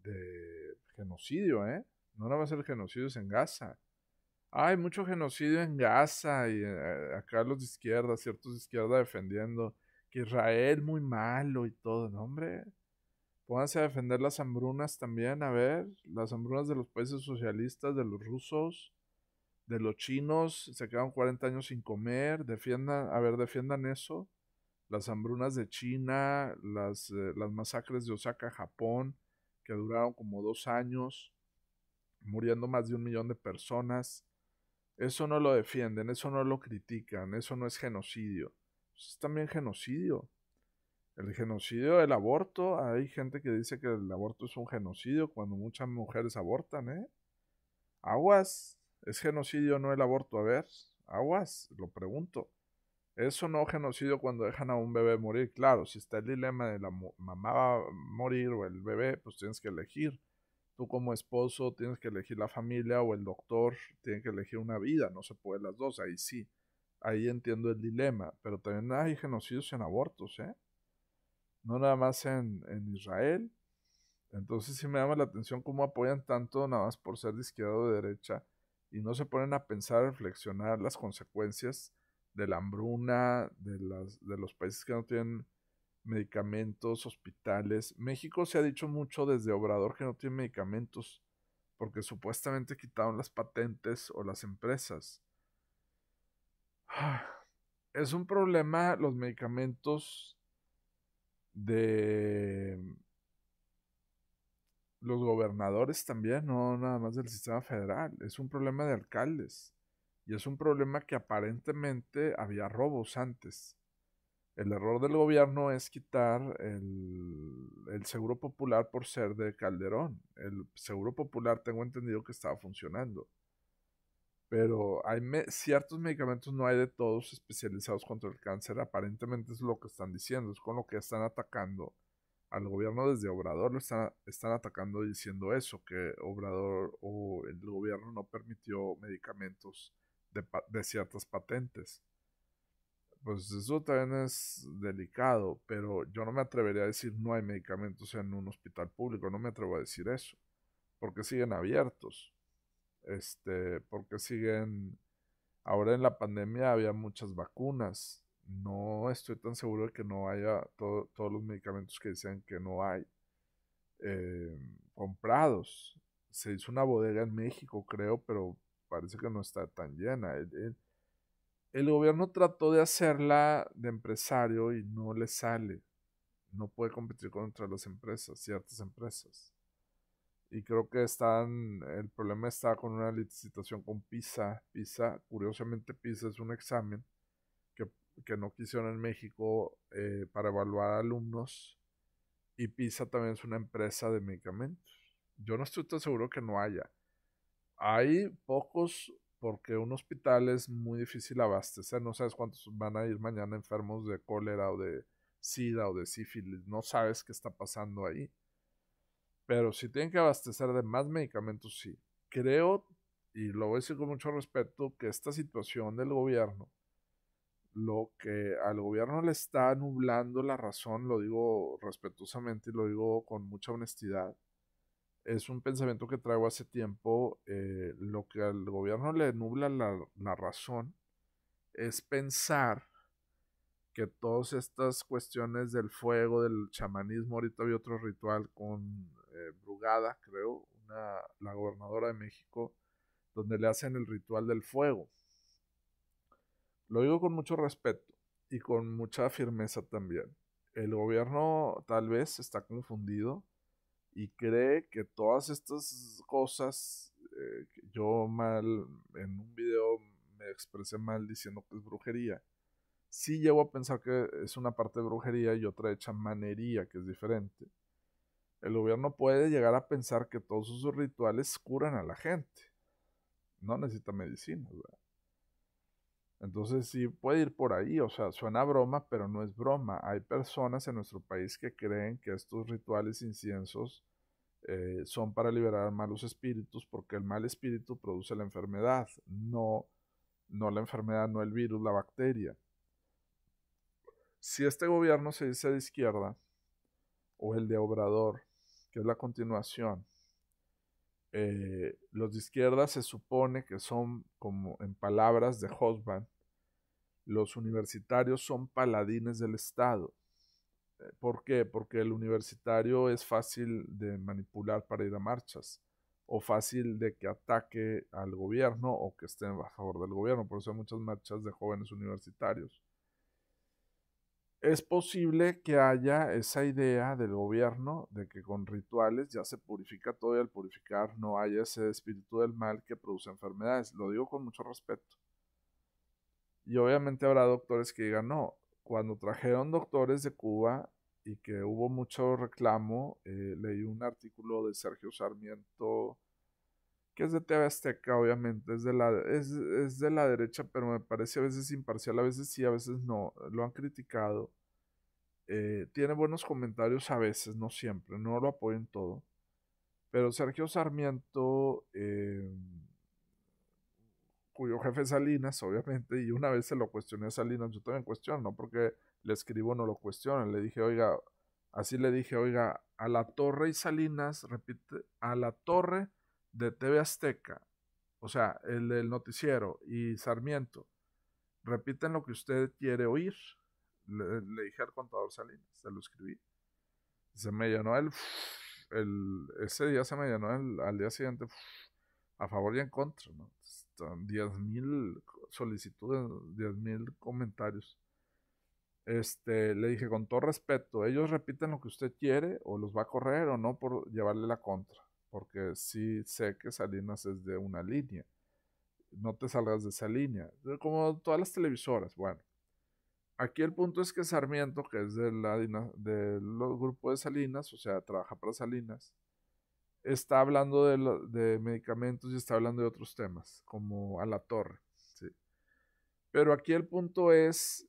De genocidio, ¿eh? No nada más el genocidio es en Gaza. Hay mucho genocidio en Gaza y acá los de izquierda, ciertos de izquierda defendiendo que Israel muy malo y todo. No, hombre, pónganse a defender las hambrunas también, a ver, las hambrunas de los países socialistas, de los rusos, de los chinos, se quedaron 40 años sin comer, defiendan eso. Las hambrunas de China, las masacres de Osaka, Japón, que duraron como 2 años, muriendo más de 1 millón de personas. Eso no lo defienden, eso no lo critican, eso no es genocidio. Es también genocidio. El genocidio del aborto, hay gente que dice que el aborto es un genocidio cuando muchas mujeres abortan, ¿eh? Aguas, ¿es genocidio o no el aborto? A ver, aguas, lo pregunto. Eso no genocidio cuando dejan a un bebé morir. Claro, si está el dilema de la mamá va a morir o el bebé, pues tienes que elegir. Tú como esposo tienes que elegir la familia o el doctor tiene que elegir una vida. No se puede las dos, ahí sí. Ahí entiendo el dilema. Pero también hay genocidios en abortos, ¿eh? No nada más en Israel. Entonces sí me llama la atención cómo apoyan tanto nada más por ser de izquierda o de derecha y no se ponen a pensar, a reflexionar las consecuencias de la hambruna, de los países que no tienen medicamentos, hospitales. México se ha dicho mucho desde Obrador que no tiene medicamentos porque supuestamente quitaron las patentes o las empresas. Es un problema los medicamentos de los gobernadores también, no nada más del sistema federal, es un problema de alcaldes y es un problema que aparentemente había robos antes. El error del gobierno es quitar el seguro popular por ser de Calderón. El seguro popular tengo entendido que estaba funcionando, pero hay ciertos medicamentos, no hay de todos especializados contra el cáncer, aparentemente es lo que están diciendo, es con lo que están atacando al gobierno desde Obrador, lo están atacando diciendo eso, que Obrador o el gobierno no permitió medicamentos de ciertas patentes. Pues eso también es delicado, pero yo no me atrevería a decir no hay medicamentos en un hospital público, no me atrevo a decir eso, porque siguen abiertos, porque siguen, ahora en la pandemia había muchas vacunas, no estoy tan seguro de que no haya todos los medicamentos que dicen que no hay eh, comprados. Se hizo una bodega en México, creo, pero parece que no está tan llena. El gobierno trató de hacerla de empresario y no le sale. No puede competir contra las empresas, ciertas empresas. Y creo que el problema está con una licitación con PISA. PISA, curiosamente PISA es un examen que, que no quisieron en México para evaluar alumnos. Y PISA también es una empresa de medicamentos. Yo no estoy tan seguro que no haya. Hay pocos porque un hospital es muy difícil abastecer. No sabes cuántos van a ir mañana enfermos de cólera o de sida o de sífilis. No sabes qué está pasando ahí. Pero si tienen que abastecer de más medicamentos, sí. Creo, y lo voy a decir con mucho respeto, que esta situación del gobierno, lo que al gobierno le está nublando la razón, lo digo respetuosamente y lo digo con mucha honestidad, es un pensamiento que traigo hace tiempo. Lo que al gobierno le nubla la razón es pensar que todas estas cuestiones del fuego, del chamanismo, ahorita había otro ritual con Brugada, creo, la gobernadora de México, donde le hacen el ritual del fuego. Lo digo con mucho respeto y con mucha firmeza también. El gobierno tal vez está confundido y cree que todas estas cosas yo mal, en un video me expresé mal diciendo que es brujería. Sí llego a pensar que es una parte de brujería y otra de chamanería, que es diferente. El gobierno puede llegar a pensar que todos esos rituales curan a la gente. No necesita medicina, ¿verdad? Entonces sí puede ir por ahí, o sea, suena a broma, pero no es broma. Hay personas en nuestro país que creen que estos rituales inciensos son para liberar malos espíritus, porque el mal espíritu produce la enfermedad, no la enfermedad, no el virus, la bacteria. Si este gobierno se dice de izquierda, o el de Obrador, que es la continuación, los de izquierda se supone que son, como en palabras de Hobsbawm, los universitarios son paladines del Estado. ¿Por qué? Porque el universitario es fácil de manipular para ir a marchas, o fácil de que ataque al gobierno o que esté a favor del gobierno. Por eso hay muchas marchas de jóvenes universitarios. Es posible que haya esa idea del gobierno de que con rituales ya se purifica todo y al purificar no haya ese espíritu del mal que produce enfermedades. Lo digo con mucho respeto. Y obviamente habrá doctores que digan, no, cuando trajeron doctores de Cuba y que hubo mucho reclamo, leí un artículo de Sergio Sarmiento, que es de TV Azteca, obviamente, es de la derecha, pero me parece a veces imparcial, a veces sí, a veces no, lo han criticado. Tiene buenos comentarios a veces, no siempre, no lo apoyo en todo. Pero Sergio Sarmiento, cuyo jefe es Salinas, obviamente, y una vez se lo cuestioné a Salinas, yo también cuestiono, no porque le escribo no lo cuestiono, le dije, oiga, así le dije, oiga, a la Torre y Salinas, repite, a la Torre de TV Azteca, o sea, el del noticiero y Sarmiento, repiten lo que usted quiere oír. Le dije al contador Salinas, se lo escribí. Se me llenó ese día se me llenó al día siguiente a favor y en contra, ¿no? 10,000 solicitudes, 10,000 comentarios. Le dije, con todo respeto, ellos repiten lo que usted quiere o los va a correr o no por llevarle la contra, porque sí sé que Salinas es de una línea, no te salgas de esa línea, como todas las televisoras. Bueno, aquí el punto es que Sarmiento, que es del grupo de Salinas, o sea, trabaja para Salinas, está hablando de medicamentos y está hablando de otros temas, como a la torre. ¿Sí? Pero aquí el punto es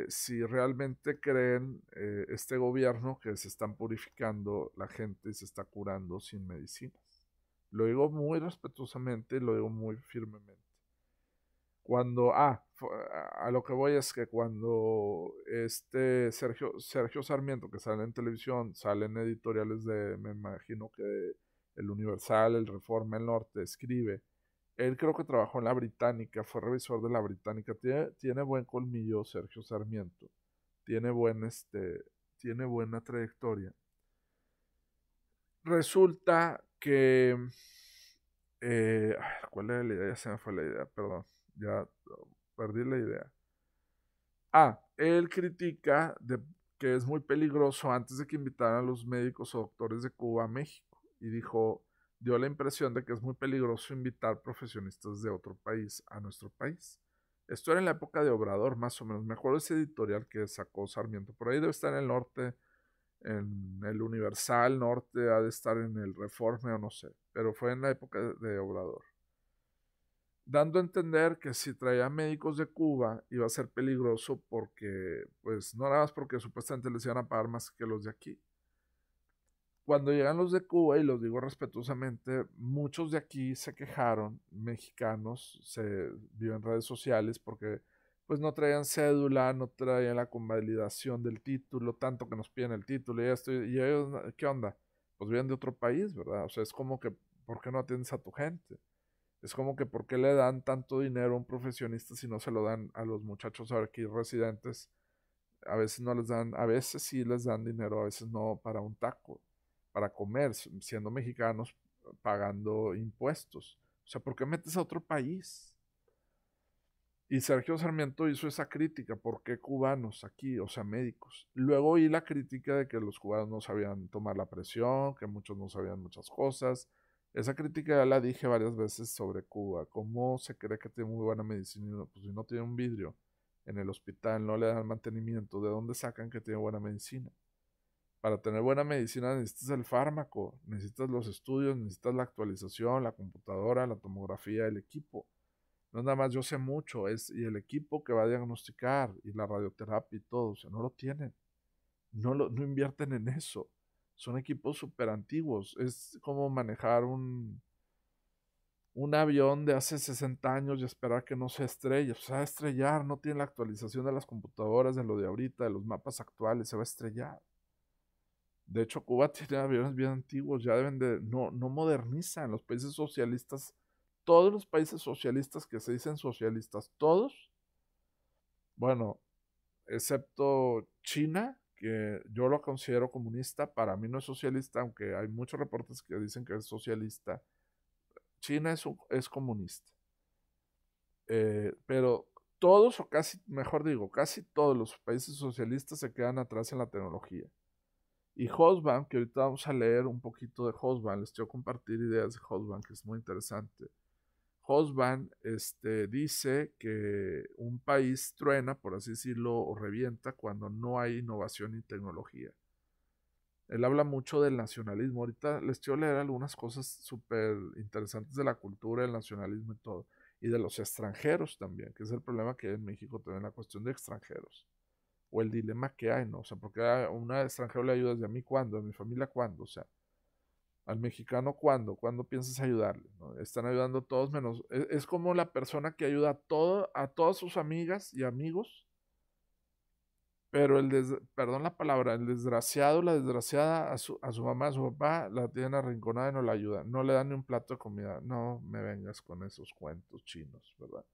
si realmente creen este gobierno que se están purificando la gente y se está curando sin medicinas. Lo digo muy respetuosamente y lo digo muy firmemente. Cuando, a lo que voy es que cuando Sergio Sarmiento, que sale en televisión, sale en editoriales me imagino que el Universal, el Reforma, el Norte, escribe. Él creo que trabajó en la Británica, fue revisor de la Británica. Tiene buen colmillo Sergio Sarmiento. Tiene tiene buena trayectoria. Resulta que, ¿cuál era la idea? Ya se me fue la idea, perdón. Ya perdí la idea. Él critica que es muy peligroso antes de que invitaran a los médicos o doctores de Cuba a México. Y dio la impresión de que es muy peligroso invitar profesionistas de otro país a nuestro país. Esto era en la época de Obrador, más o menos. Me acuerdo ese editorial que sacó Sarmiento. Por ahí debe estar en el norte, en el Universal Norte, ha de estar en el Reforme o no sé. Pero fue en la época de Obrador, dando a entender que si traía médicos de Cuba iba a ser peligroso porque, pues, no nada más porque supuestamente les iban a pagar más que los de aquí. Cuando llegan los de Cuba, y los digo respetuosamente, muchos de aquí se quejaron, mexicanos, se vio en redes sociales porque pues no traían cédula, no traían la convalidación del título, tanto que nos piden el título y esto, y ellos, ¿qué onda? Pues vienen de otro país, ¿verdad? O sea, es como que, ¿por qué no atiendes a tu gente? Es como que ¿por qué le dan tanto dinero a un profesionista si no se lo dan a los muchachos aquí residentes? A veces no les dan, a veces sí les dan dinero, a veces no, para un taco, para comer, siendo mexicanos, pagando impuestos. O sea, ¿por qué metes a otro país? Y Sergio Sarmiento hizo esa crítica, ¿por qué cubanos aquí? O sea, médicos. Luego oí la crítica de que los cubanos no sabían tomar la presión, que muchos no sabían muchas cosas, Esa crítica ya la dije varias veces sobre Cuba. ¿Cómo se cree que tiene muy buena medicina? Pues si no tiene un vidrio en el hospital, no le dan mantenimiento, ¿de dónde sacan que tiene buena medicina? Para tener buena medicina necesitas el fármaco, necesitas los estudios, necesitas la actualización, la computadora, la tomografía, el equipo. No nada más yo sé mucho, y el equipo que va a diagnosticar y la radioterapia y todo, o sea, no lo tienen. No invierten en eso. Son equipos súper antiguos. Es como manejar un avión de hace 60 años y esperar que no se estrelle. O sea, va a estrellar, no tiene la actualización de las computadoras, de lo de ahorita, de los mapas actuales, se va a estrellar. De hecho, Cuba tiene aviones bien antiguos, ya deben de, no modernizan. Los países socialistas, todos los países socialistas que se dicen socialistas, todos, bueno, excepto China, que yo lo considero comunista, para mí no es socialista, aunque hay muchos reportes que dicen que es socialista. China es comunista. Pero todos, o casi, mejor digo, casi todos los países socialistas se quedan atrás en la tecnología. Y Hobsbawm, que ahorita vamos a leer un poquito de Hobsbawm, les quiero compartir ideas de Hobsbawm, que es muy interesante. Hobsbawm dice que un país truena, por así decirlo, o revienta cuando no hay innovación y tecnología. Él habla mucho del nacionalismo. Ahorita les quiero leer algunas cosas súper interesantes de la cultura, del nacionalismo y todo. Y de los extranjeros también, que es el problema que hay en México también, la cuestión de extranjeros. O el dilema que hay, ¿no? O sea, porque a un extranjero le ayudas y a mí cuándo, a mi familia cuándo, o sea, al mexicano cuándo, cuándo piensas ayudarle, ¿no? Están ayudando todos menos, es como la persona que ayuda a todas sus amigas y amigos, pero perdón la palabra, el desgraciado, la desgraciada, a su mamá, a su papá, la tienen arrinconada y no la ayudan, no le dan ni un plato de comida, no me vengas con esos cuentos chinos, ¿verdad?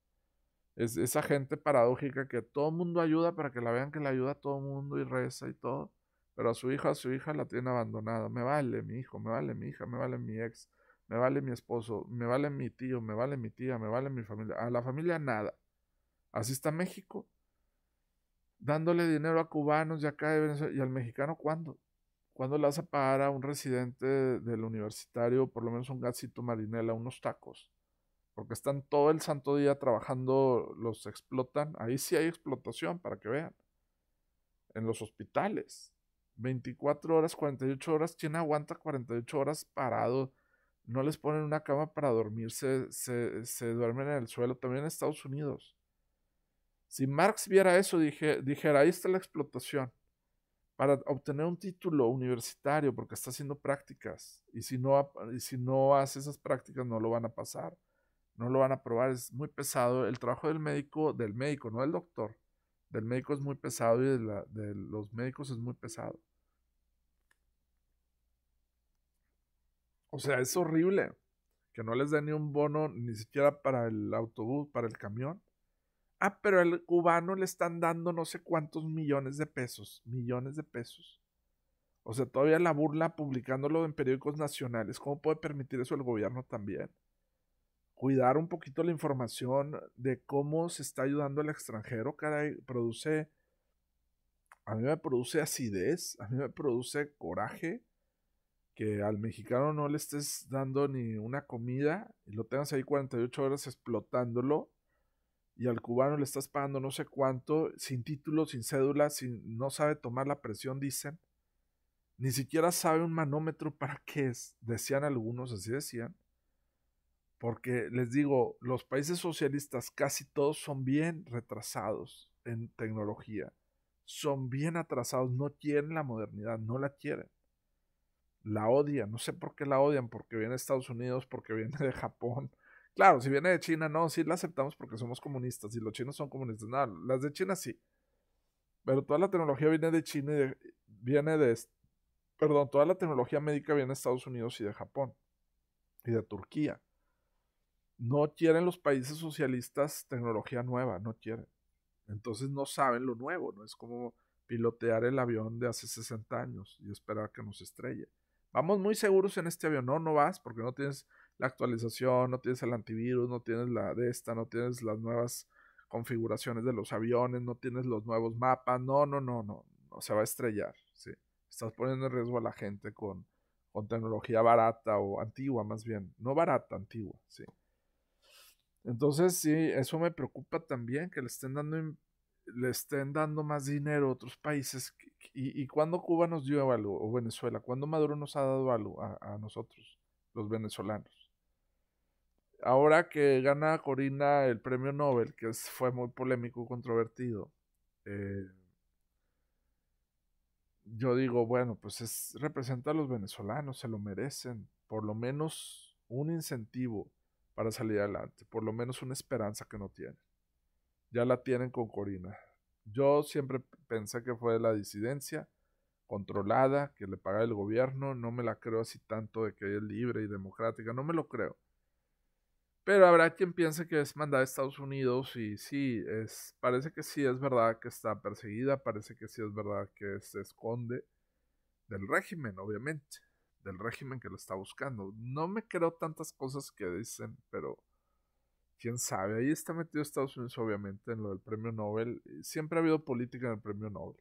Es esa gente paradójica que todo el mundo ayuda para que la vean que la ayuda a todo el mundo y reza y todo, pero a su hija la tiene abandonada. Me vale mi hijo, me vale mi hija, me vale mi ex, me vale mi esposo, me vale mi tío, me vale mi tía, me vale mi familia. A la familia nada. Así está México, dándole dinero a cubanos y acá de Venezuela. ¿Y al mexicano cuándo? ¿Cuándo le vas a pagar a un residente del universitario por lo menos un gasito marinela, unos tacos? Porque están todo el santo día trabajando, los explotan. Ahí sí hay explotación, para que vean. En los hospitales. 24 horas, 48 horas. ¿Quién aguanta 48 horas parado? No les ponen una cama para dormir, se duermen en el suelo. También en Estados Unidos. Si Marx viera eso, dijera, ahí está la explotación. Para obtener un título universitario, porque está haciendo prácticas. Y si no hace esas prácticas, no lo van a pasar. No lo van a probar, es muy pesado. El trabajo del médico, no del doctor. Del médico es muy pesado y de los médicos es muy pesado. O sea, es horrible que no les den ni un bono, ni siquiera para el autobús, para el camión. Ah, pero al cubano le están dando no sé cuántos millones de pesos. Millones de pesos. O sea, todavía la burla publicándolo en periódicos nacionales. ¿Cómo puede permitir eso el gobierno también? Cuidar un poquito la información de cómo se está ayudando al extranjero, caray, a mí me produce acidez, a mí me produce coraje que al mexicano no le estés dando ni una comida y lo tengas ahí 48 horas explotándolo y al cubano le estás pagando no sé cuánto, sin título, sin cédula, no sabe tomar la presión, dicen, ni siquiera sabe un manómetro para qué es, decían algunos, así decían. Porque les digo, los países socialistas casi todos son bien retrasados en tecnología. Son bien atrasados, no quieren la modernidad, no la quieren. La odian, no sé por qué la odian, porque viene de Estados Unidos, porque viene de Japón. Claro, si viene de China, no, sí la aceptamos porque somos comunistas y los chinos son comunistas. No, las de China sí. Pero toda la tecnología viene de China perdón, toda la tecnología médica viene de Estados Unidos y de Japón y de Turquía. No quieren los países socialistas tecnología nueva, no quieren. Entonces no saben lo nuevo, ¿no? Es como pilotear el avión de hace 60 años y esperar que nos estrelle. Vamos muy seguros en este avión, no vas porque no tienes la actualización, no tienes el antivirus, no tienes no tienes las nuevas configuraciones de los aviones, no tienes los nuevos mapas, no se va a estrellar, ¿sí? Estás poniendo en riesgo a la gente con con tecnología barata o antigua más bien, no barata, antigua, sí. Entonces sí, eso me preocupa también, que le estén dando más dinero a otros países. ¿Y cuándo Cuba nos dio algo? O Venezuela, ¿cuándo Maduro nos ha dado algo a nosotros, los venezolanos? Ahora que gana Corina el premio Nobel, que fue muy polémico, controvertido, eh, yo digo, bueno, pues representa a los venezolanos, se lo merecen, por lo menos un incentivo para salir adelante, por lo menos una esperanza que no tienen. Ya la tienen con Corina. Yo siempre pensé que fue de la disidencia controlada, que le paga el gobierno, no me la creo así tanto de que es libre y democrática, no me lo creo. Pero habrá quien piense que es mandada a Estados Unidos y sí, parece que sí es verdad que está perseguida, parece que sí es verdad que se esconde del régimen, obviamente, del régimen que lo está buscando. No me creo tantas cosas que dicen, pero quién sabe. Ahí está metido Estados Unidos, obviamente, en lo del premio Nobel. Siempre ha habido política en el premio Nobel.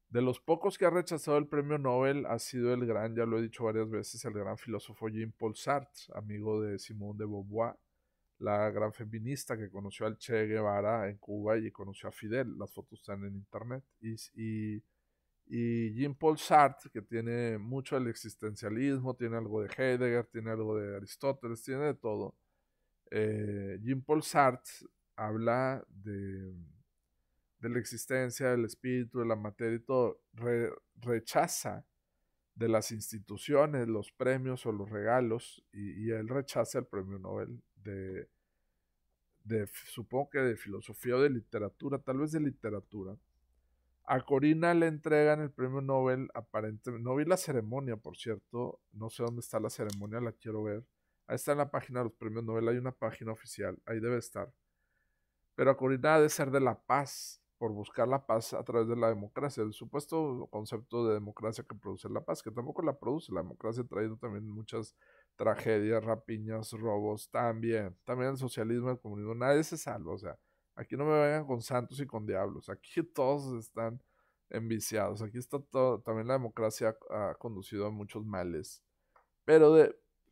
De los pocos que ha rechazado el premio Nobel ha sido el gran, ya lo he dicho varias veces, el gran filósofo Jean-Paul Sartre, amigo de Simone de Beauvoir, la gran feminista que conoció al Che Guevara en Cuba y conoció a Fidel. Las fotos están en internet. Y Jean-Paul Sartre, que tiene mucho del existencialismo, tiene algo de Heidegger, tiene algo de Aristóteles, tiene de todo. Jean-Paul Sartre habla de la existencia, del espíritu, de la materia y todo. Rechaza de las instituciones los premios o los regalos y él rechaza el premio Nobel supongo que de filosofía o de literatura, tal vez de literatura. A Corina le entregan el premio Nobel, aparentemente. No vi la ceremonia, por cierto. No sé dónde está la ceremonia, la quiero ver. Ahí está en la página de los premios Nobel, hay una página oficial, ahí debe estar. Pero a Corina ha de ser de la paz, por buscar la paz a través de la democracia, el supuesto concepto de democracia que produce la paz, que tampoco la produce. La democracia ha traído también muchas tragedias, rapiñas, robos, también el socialismo, el comunismo, nadie se salva, o sea, aquí no me vayan con santos y con diablos, aquí todos están enviciados, aquí está todo, también la democracia ha conducido a muchos males, pero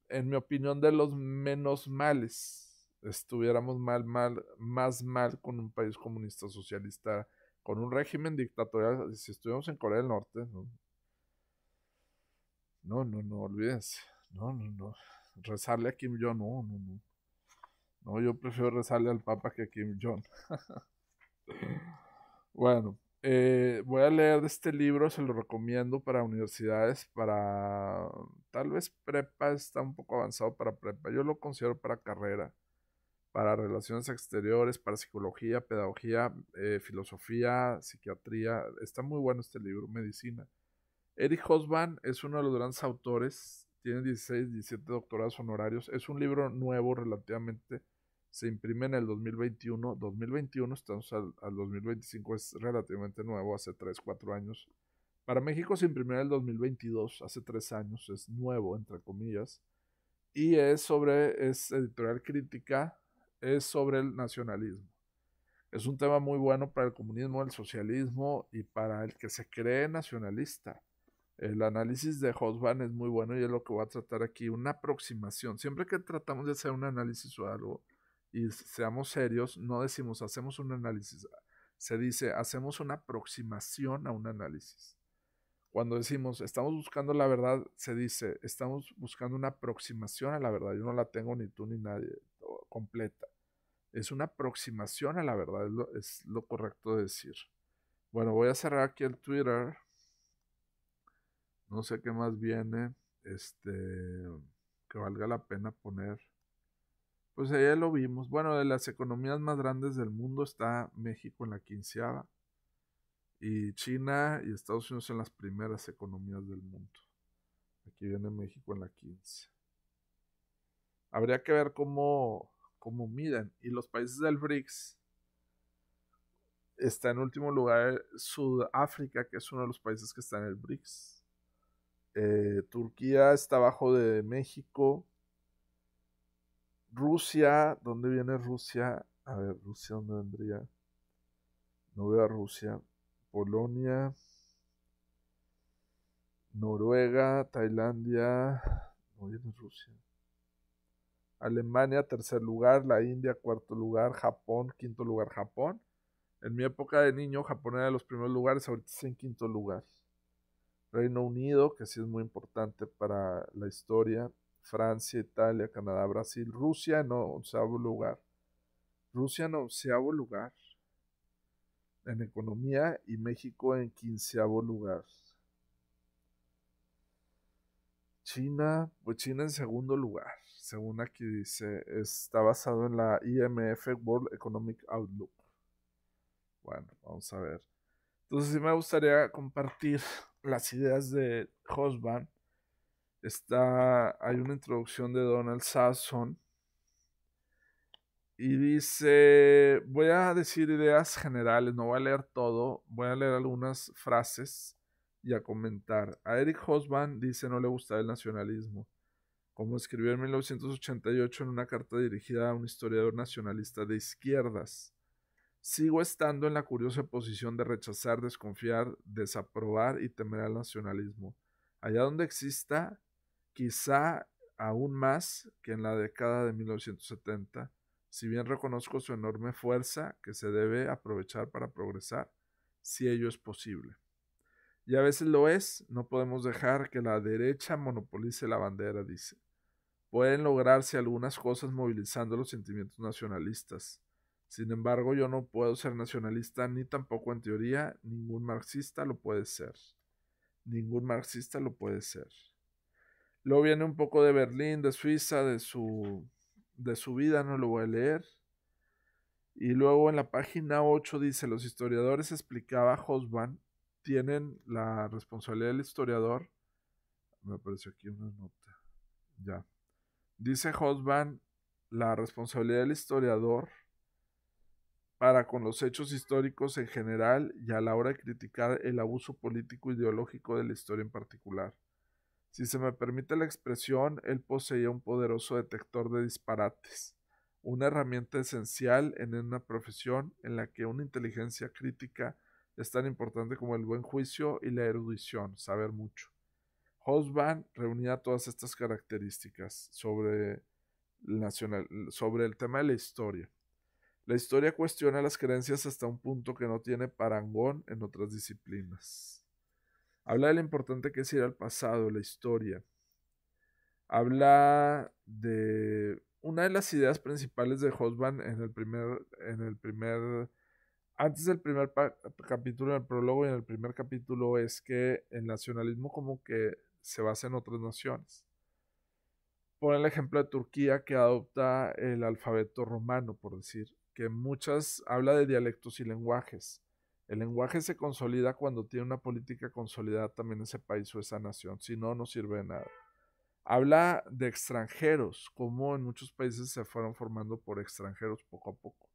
en mi opinión, de los menos males. Estuviéramos más mal con un país comunista socialista, con un régimen dictatorial. Si estuviéramos en Corea del Norte, no, olvídense. No. Rezarle a Kim Jong, no. No, yo prefiero rezarle al Papa que a Kim Jong. Bueno, voy a leer de este libro, se lo recomiendo para universidades, para tal vez prepa, está un poco avanzado para prepa, yo lo considero para carrera, para relaciones exteriores, para psicología, pedagogía, filosofía, psiquiatría, está muy bueno este libro, medicina. Eric Hobsbawm es uno de los grandes autores, tiene 16, 17 doctorados honorarios, es un libro nuevo relativamente, se imprime en el 2021, estamos al 2025, es relativamente nuevo, hace 3, 4 años. Para México se imprimió en el 2022, hace 3 años, es nuevo, entre comillas, y es editorial crítica, es sobre el nacionalismo. Es un tema muy bueno para el comunismo, el socialismo y para el que se cree nacionalista. El análisis de Hobsbawm es muy bueno y es lo que voy a tratar aquí, una aproximación. Siempre que tratamos de hacer un análisis o algo y seamos serios, no decimos hacemos un análisis, se dice hacemos una aproximación a un análisis. Cuando decimos estamos buscando la verdad, se dice estamos buscando una aproximación a la verdad. Yo no la tengo ni tú ni nadie completa. Es una aproximación a la verdad, es lo correcto de decir. Bueno, voy a cerrar aquí el Twitter. No sé qué más viene, que valga la pena poner. Pues ya lo vimos. Bueno, de las economías más grandes del mundo está México en la 15ª y China y Estados Unidos en las primeras economías del mundo. Aquí viene México en la 15. Habría que ver cómo miden. Y los países del BRICS está en último lugar Sudáfrica, que es uno de los países que está en el BRICS. Turquía está abajo de México. Rusia, ¿dónde viene Rusia? A ver, Rusia, ¿dónde vendría? No veo a Rusia. Polonia. Noruega, Tailandia, no viene Rusia. Alemania, tercer lugar, la India, cuarto lugar, Japón, quinto lugar, Japón. En mi época de niño, Japón era de los primeros lugares, ahorita está en quinto lugar. Reino Unido, que sí es muy importante para la historia, Francia, Italia, Canadá, Brasil, Rusia en onceavo lugar. Rusia en onceavo lugar en economía y México en quinceavo lugar. China, pues China en segundo lugar, según aquí dice, está basado en la IMF World Economic Outlook. Bueno, vamos a ver. Entonces sí me gustaría compartir las ideas de Hobsbawm. Hay una introducción de Donald Sasson y dice, voy a decir ideas generales, no voy a leer todo, voy a leer algunas frases y a comentar. A Eric Hobsbawm dice no le gusta el nacionalismo, como escribió en 1988 en una carta dirigida a un historiador nacionalista de izquierdas. Sigo estando en la curiosa posición de rechazar, desconfiar, desaprobar y temer al nacionalismo. Allá donde exista, quizá aún más que en la década de 1970, si bien reconozco su enorme fuerza que se debe aprovechar para progresar, si ello es posible. Y a veces lo es, no podemos dejar que la derecha monopolice la bandera, dice. Pueden lograrse algunas cosas movilizando los sentimientos nacionalistas. Sin embargo, yo no puedo ser nacionalista ni tampoco en teoría, ningún marxista lo puede ser. Ningún marxista lo puede ser. Luego viene un poco de Berlín, de Suiza, de su vida, no lo voy a leer. Y luego en la página 8 dice, los historiadores, explicaba Hobsbawm, tienen la responsabilidad del historiador. Me apareció aquí una nota. Ya. Dice Hobsbawm, la responsabilidad del historiador para con los hechos históricos en general y a la hora de criticar el abuso político ideológico de la historia en particular. Si se me permite la expresión, él poseía un poderoso detector de disparates, una herramienta esencial en una profesión en la que una inteligencia crítica es tan importante como el buen juicio y la erudición, saber mucho. Hobsbawm reunía todas estas características sobre el tema de la historia. La historia cuestiona las creencias hasta un punto que no tiene parangón en otras disciplinas. Habla de lo importante que es ir al pasado, la historia. Habla de una de las ideas principales de Hobsbawm antes del primer capítulo, en el prólogo y en el primer capítulo, es que el nacionalismo como que se basa en otras naciones. Pone el ejemplo de Turquía, que adopta el alfabeto romano, por decir, que habla de dialectos y lenguajes. El lenguaje se consolida cuando tiene una política consolidada también ese país o esa nación, si no, no sirve de nada. Habla de extranjeros, cómo en muchos países se fueron formando por extranjeros poco a poco,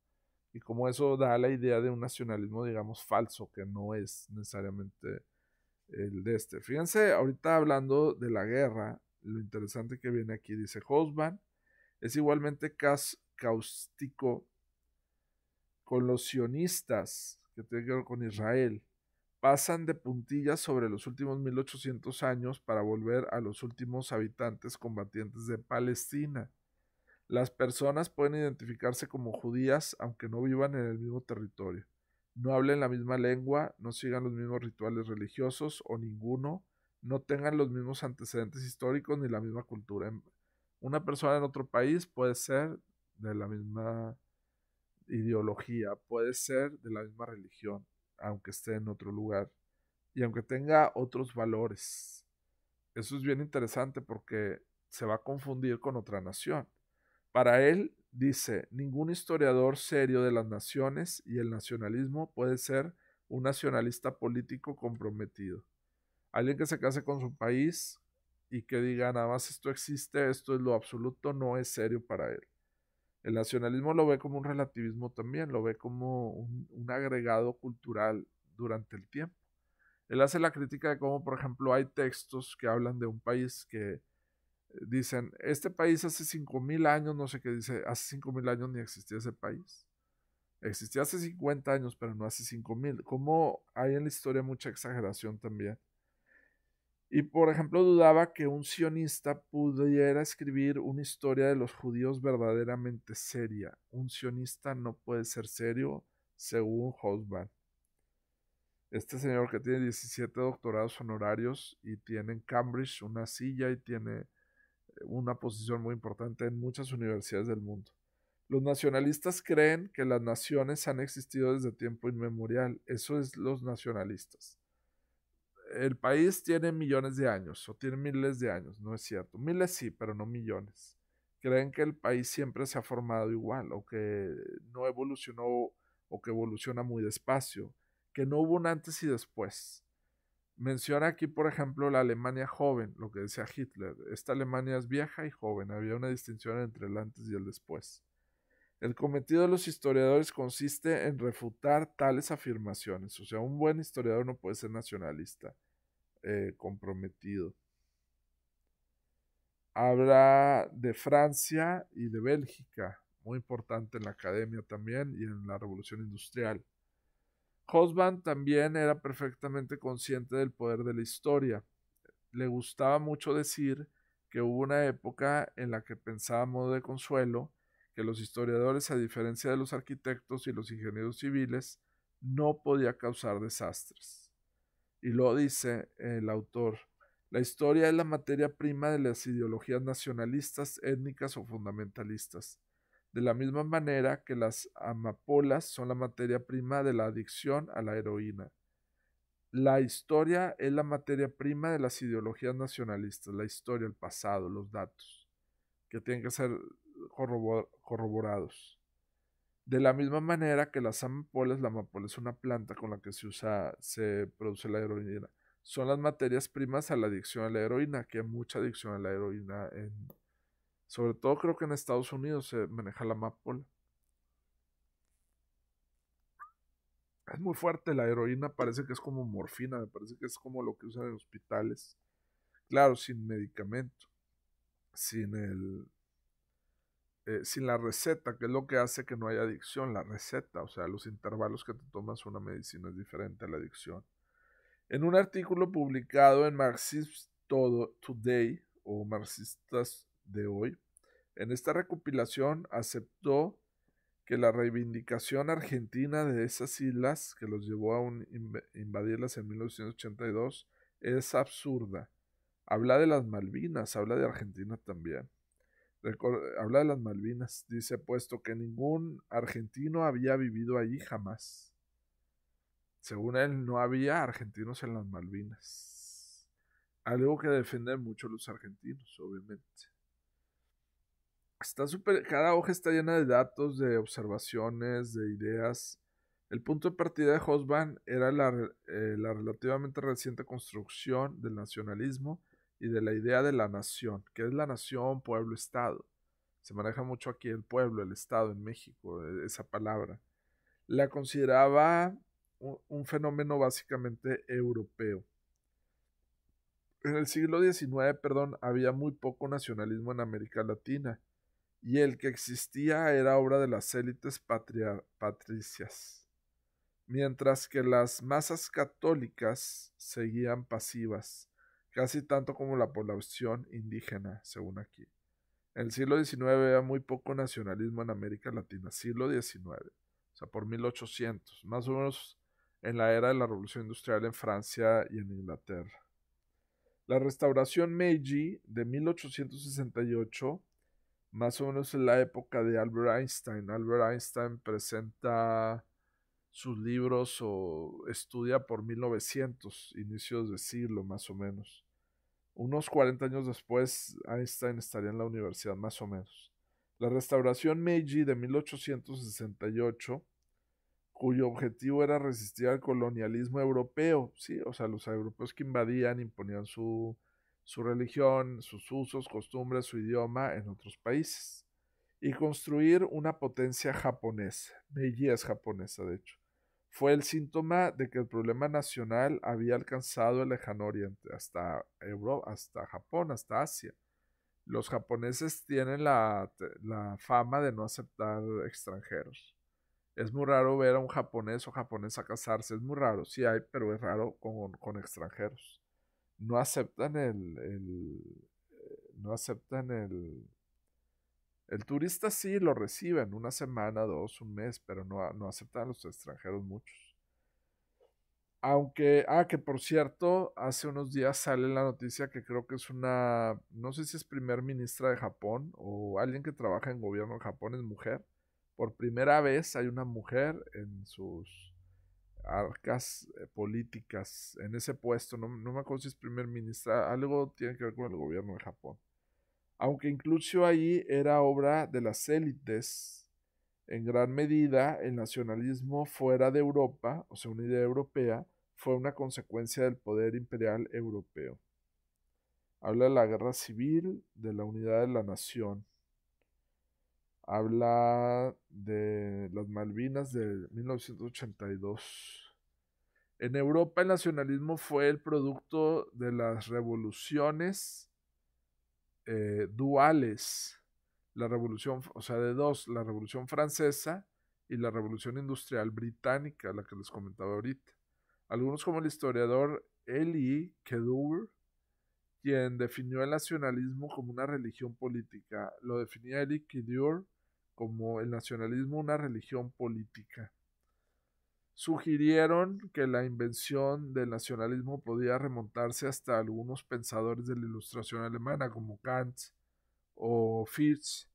y cómo eso da la idea de un nacionalismo, digamos, falso, que no es necesariamente el de este. Fíjense, ahorita hablando de la guerra, lo interesante que viene aquí, dice Hobsbawm, es igualmente cáustico con los sionistas, que tiene que ver con Israel. Pasan de puntillas sobre los últimos 1800 años para volver a los últimos habitantes combatientes de Palestina. Las personas pueden identificarse como judías aunque no vivan en el mismo territorio, no hablen la misma lengua, no sigan los mismos rituales religiosos o ninguno, no tengan los mismos antecedentes históricos ni la misma cultura. Una persona en otro país puede ser de la misma ideología, puede ser de la misma religión, aunque esté en otro lugar y aunque tenga otros valores. Eso es bien interesante porque se va a confundir con otra nación. Para él, dice, ningún historiador serio de las naciones y el nacionalismo puede ser un nacionalista político comprometido. Alguien que se case con su país y que diga nada más esto existe, esto es lo absoluto, no es serio para él. El nacionalismo lo ve como un relativismo también, lo ve como un agregado cultural durante el tiempo. Él hace la crítica de cómo, por ejemplo, hay textos que hablan de un país que dicen, este país hace 5000 años, no sé qué dice, hace 5000 años ni existía ese país. Existía hace 50 años, pero no hace 5000. Como hay en la historia mucha exageración también. Y, por ejemplo, dudaba que un sionista pudiera escribir una historia de los judíos verdaderamente seria. Un sionista no puede ser serio, según Hobsbawm. Este señor que tiene 17 doctorados honorarios y tiene en Cambridge una silla y tiene una posición muy importante en muchas universidades del mundo. Los nacionalistas creen que las naciones han existido desde tiempo inmemorial. Eso es los nacionalistas. El país tiene millones de años o tiene miles de años, no es cierto. Miles sí, pero no millones. Creen que el país siempre se ha formado igual o que no evolucionó o que evoluciona muy despacio, que no hubo un antes y después. Menciona aquí, por ejemplo, la Alemania joven, lo que decía Hitler. Esta Alemania es vieja y joven, había una distinción entre el antes y el después. El cometido de los historiadores consiste en refutar tales afirmaciones. O sea, un buen historiador no puede ser nacionalista, comprometido. Habla de Francia y de Bélgica, muy importante en la academia también y en la revolución industrial. Hobsbawm también era perfectamente consciente del poder de la historia. Le gustaba mucho decir que hubo una época en la que pensaba a modo de consuelo que los historiadores, a diferencia de los arquitectos y los ingenieros civiles, no podía causar desastres. Y lo dice el autor: la historia es la materia prima de las ideologías nacionalistas, étnicas o fundamentalistas, de la misma manera que las amapolas son la materia prima de la adicción a la heroína. La historia es la materia prima de las ideologías nacionalistas, la historia, el pasado, los datos, que tienen que ser corroborados. De la misma manera que las amapolas, la amapola es una planta con la que se produce la heroína. Son las materias primas a la adicción a la heroína, que hay mucha adicción a la heroína, sobre todo creo que en Estados Unidos se maneja la amapola. Es muy fuerte la heroína, parece que es como morfina, me parece que es como lo que usan en hospitales. Claro, sin medicamento, sin sin la receta, que es lo que hace que no haya adicción, la receta, o sea, los intervalos que te tomas una medicina es diferente a la adicción. En un artículo publicado en Marxist Today o Marxistas de hoy, en esta recopilación aceptó que la reivindicación argentina de esas islas, que los llevó a invadirlas en 1982, es absurda. Habla de las Malvinas, habla de Argentina también. Habla de las Malvinas, dice, puesto que ningún argentino había vivido allí jamás. Según él, no había argentinos en las Malvinas. Algo que defienden mucho los argentinos, obviamente. Cada hoja está llena de datos, de observaciones, de ideas. El punto de partida de Hobsbawm era la relativamente reciente construcción del nacionalismo y de la idea de la nación. ¿Qué es la nación, pueblo, estado? Se maneja mucho aquí el pueblo, el estado en México, esa palabra. La consideraba un fenómeno básicamente europeo. En el siglo XIX, había muy poco nacionalismo en América Latina, y el que existía era obra de las élites patricias, mientras que las masas católicas seguían pasivas, casi tanto como la población indígena, según aquí. En el siglo XIX había muy poco nacionalismo en América Latina, siglo XIX, o sea, por 1800, más o menos en la era de la Revolución Industrial en Francia y en Inglaterra. La restauración Meiji de 1868, más o menos en la época de Albert Einstein. Albert Einstein presenta sus libros o estudia por 1900, inicios de siglo más o menos. Unos 40 años después, Einstein estaría en la universidad más o menos. La restauración Meiji de 1868, cuyo objetivo era resistir al colonialismo europeo, ¿sí? O sea, los europeos que invadían, imponían su religión, sus usos, costumbres, su idioma en otros países, y construir una potencia japonesa. Meiji es japonesa, de hecho. Fue el síntoma de que el problema nacional había alcanzado el lejano oriente, hasta Europa, hasta Japón, hasta Asia. Los japoneses tienen la fama de no aceptar extranjeros. Es muy raro ver a un japonés o japonesa casarse, es muy raro, sí hay, pero es raro con extranjeros. no aceptan no aceptan el turista sí lo reciben una semana, dos, un mes, pero no aceptan a los extranjeros muchos. Aunque, que por cierto, hace unos días sale la noticia que creo que es no sé si es primer ministra de Japón o alguien que trabaja en gobierno de Japón, es mujer. Por primera vez hay una mujer en sus arcas políticas, en ese puesto, no me acuerdo si es primer ministra, algo tiene que ver con el gobierno de Japón. Aunque incluso ahí era obra de las élites, en gran medida el nacionalismo fuera de Europa, o sea, una idea europea, fue una consecuencia del poder imperial europeo. Habla de la guerra civil, de la unidad de la nación. Habla de las Malvinas de 1982. En Europa el nacionalismo fue el producto de las revoluciones duales. La revolución, o sea, de dos, la revolución francesa y la revolución industrial británica, la que les comentaba ahorita. Algunos como el historiador Elie Kedouer, quien definió el nacionalismo como una religión política, lo definía Elie Kedouer como el nacionalismo una religión política. Sugirieron que la invención del nacionalismo podía remontarse hasta algunos pensadores de la Ilustración alemana como Kant o Fichte,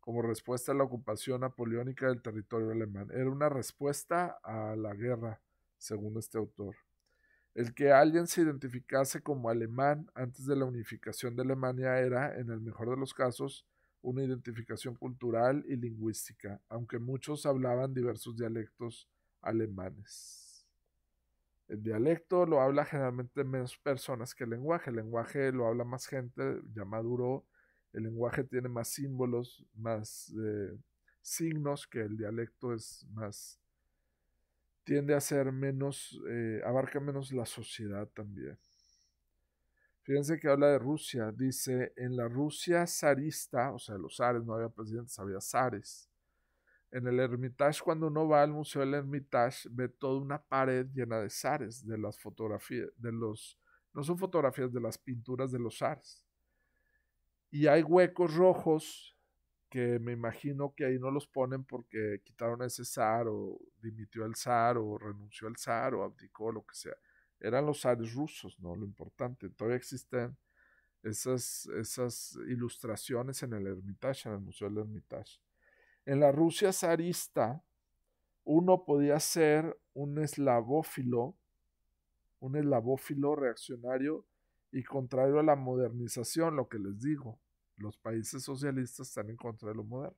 como respuesta a la ocupación napoleónica del territorio alemán. Era una respuesta a la guerra, según este autor. El que alguien se identificase como alemán antes de la unificación de Alemania era, en el mejor de los casos, una identificación cultural y lingüística, aunque muchos hablaban diversos dialectos alemanes. El dialecto lo habla generalmente menos personas que el lenguaje lo habla más gente, ya maduró, el lenguaje tiene más símbolos, más signos, que el dialecto es más, tiende a ser menos, abarca menos la sociedad también. Fíjense que habla de Rusia, dice, en la Rusia zarista, o sea, los zares, no había presidentes, había zares. En el Hermitage, cuando uno va al Museo del Hermitage, ve toda una pared llena de zares, de las fotografías, no son fotografías, de las pinturas de los zares. Y hay huecos rojos que me imagino que ahí no los ponen porque quitaron a ese zar, o dimitió el zar, o renunció el zar, o abdicó, lo que sea. Eran los zares rusos, ¿no? Lo importante, todavía existen esas ilustraciones en el Hermitage, en el Museo del Hermitage. En la Rusia zarista, uno podía ser un eslavófilo reaccionario y contrario a la modernización, lo que les digo. Los países socialistas están en contra de lo moderno,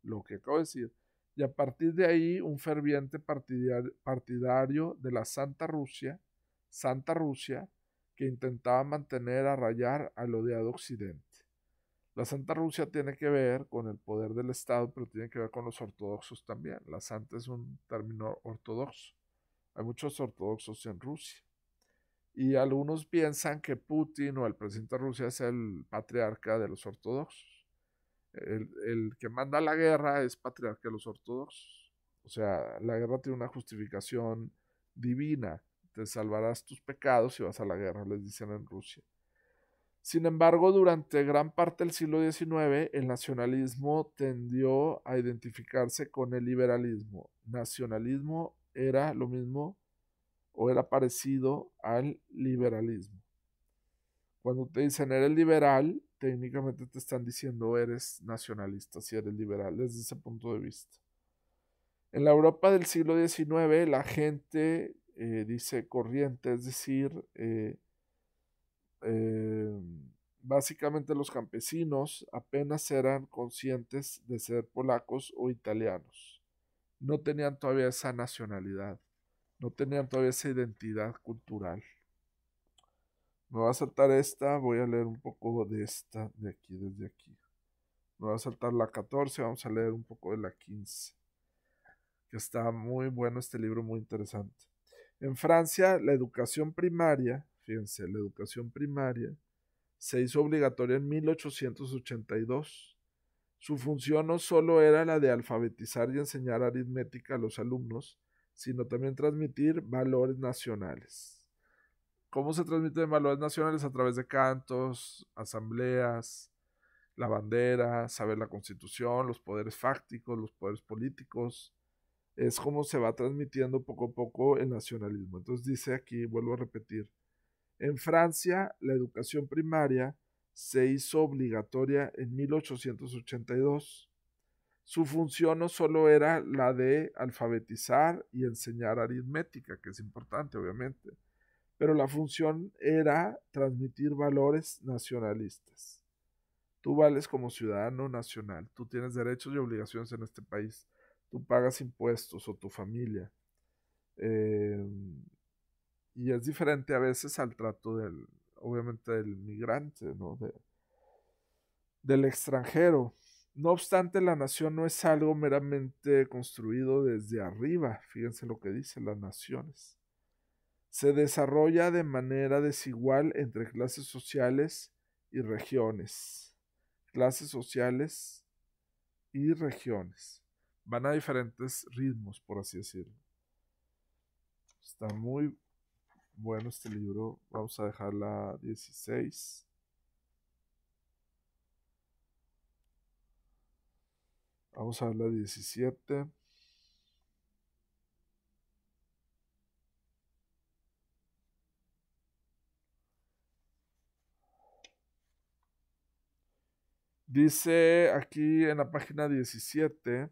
lo que acabo de decir. Y a partir de ahí, un ferviente partidario de la Santa Rusia, que intentaba mantener a rayar al odiado Occidente. La Santa Rusia tiene que ver con el poder del Estado, pero tiene que ver con los ortodoxos también. La Santa es un término ortodoxo. Hay muchos ortodoxos en Rusia. Y algunos piensan que Putin o el presidente de Rusia es el patriarca de los ortodoxos. El que manda la guerra es patriarca de los ortodoxos. O sea, la guerra tiene una justificación divina. Te salvarás tus pecados y vas a la guerra, les dicen en Rusia. Sin embargo, durante gran parte del siglo XIX, el nacionalismo tendió a identificarse con el liberalismo. Nacionalismo era lo mismo o era parecido al liberalismo. Cuando te dicen eres liberal, técnicamente te están diciendo eres nacionalista, si eres liberal, desde ese punto de vista. En la Europa del siglo XIX, la gente dice corriente, es decir, básicamente los campesinos apenas eran conscientes de ser polacos o italianos. No tenían todavía esa nacionalidad, no tenían todavía esa identidad cultural. Me voy a saltar esta, voy a leer un poco de esta de aquí, desde aquí. Me voy a saltar la 14, vamos a leer un poco de la 15, que está muy bueno este libro, muy interesante. En Francia, la educación primaria, fíjense, la educación primaria se hizo obligatoria en 1882. Su función no solo era la de alfabetizar y enseñar aritmética a los alumnos, sino también transmitir valores nacionales. ¿Cómo se transmiten valores nacionales? A través de cantos, asambleas, la bandera, saber la constitución, los poderes fácticos, los poderes políticos. Es como se va transmitiendo poco a poco el nacionalismo. Entonces dice aquí, vuelvo a repetir, en Francia la educación primaria se hizo obligatoria en 1882. Su función no solo era la de alfabetizar y enseñar aritmética, que es importante obviamente, pero la función era transmitir valores nacionalistas. Tú vales como ciudadano nacional, tú tienes derechos y obligaciones en este país, tú pagas impuestos o tu familia. Eh, y es diferente a veces al trato obviamente, del migrante, ¿no? Del extranjero. No obstante, la nación no es algo meramente construido desde arriba. Fíjense lo que dicen las naciones. Se desarrolla de manera desigual entre clases sociales y regiones. Clases sociales y regiones. Van a diferentes ritmos, por así decirlo. Está muy bueno este libro. Vamos a dejar la 16. Vamos a ver la 17. Dice aquí en la página 17,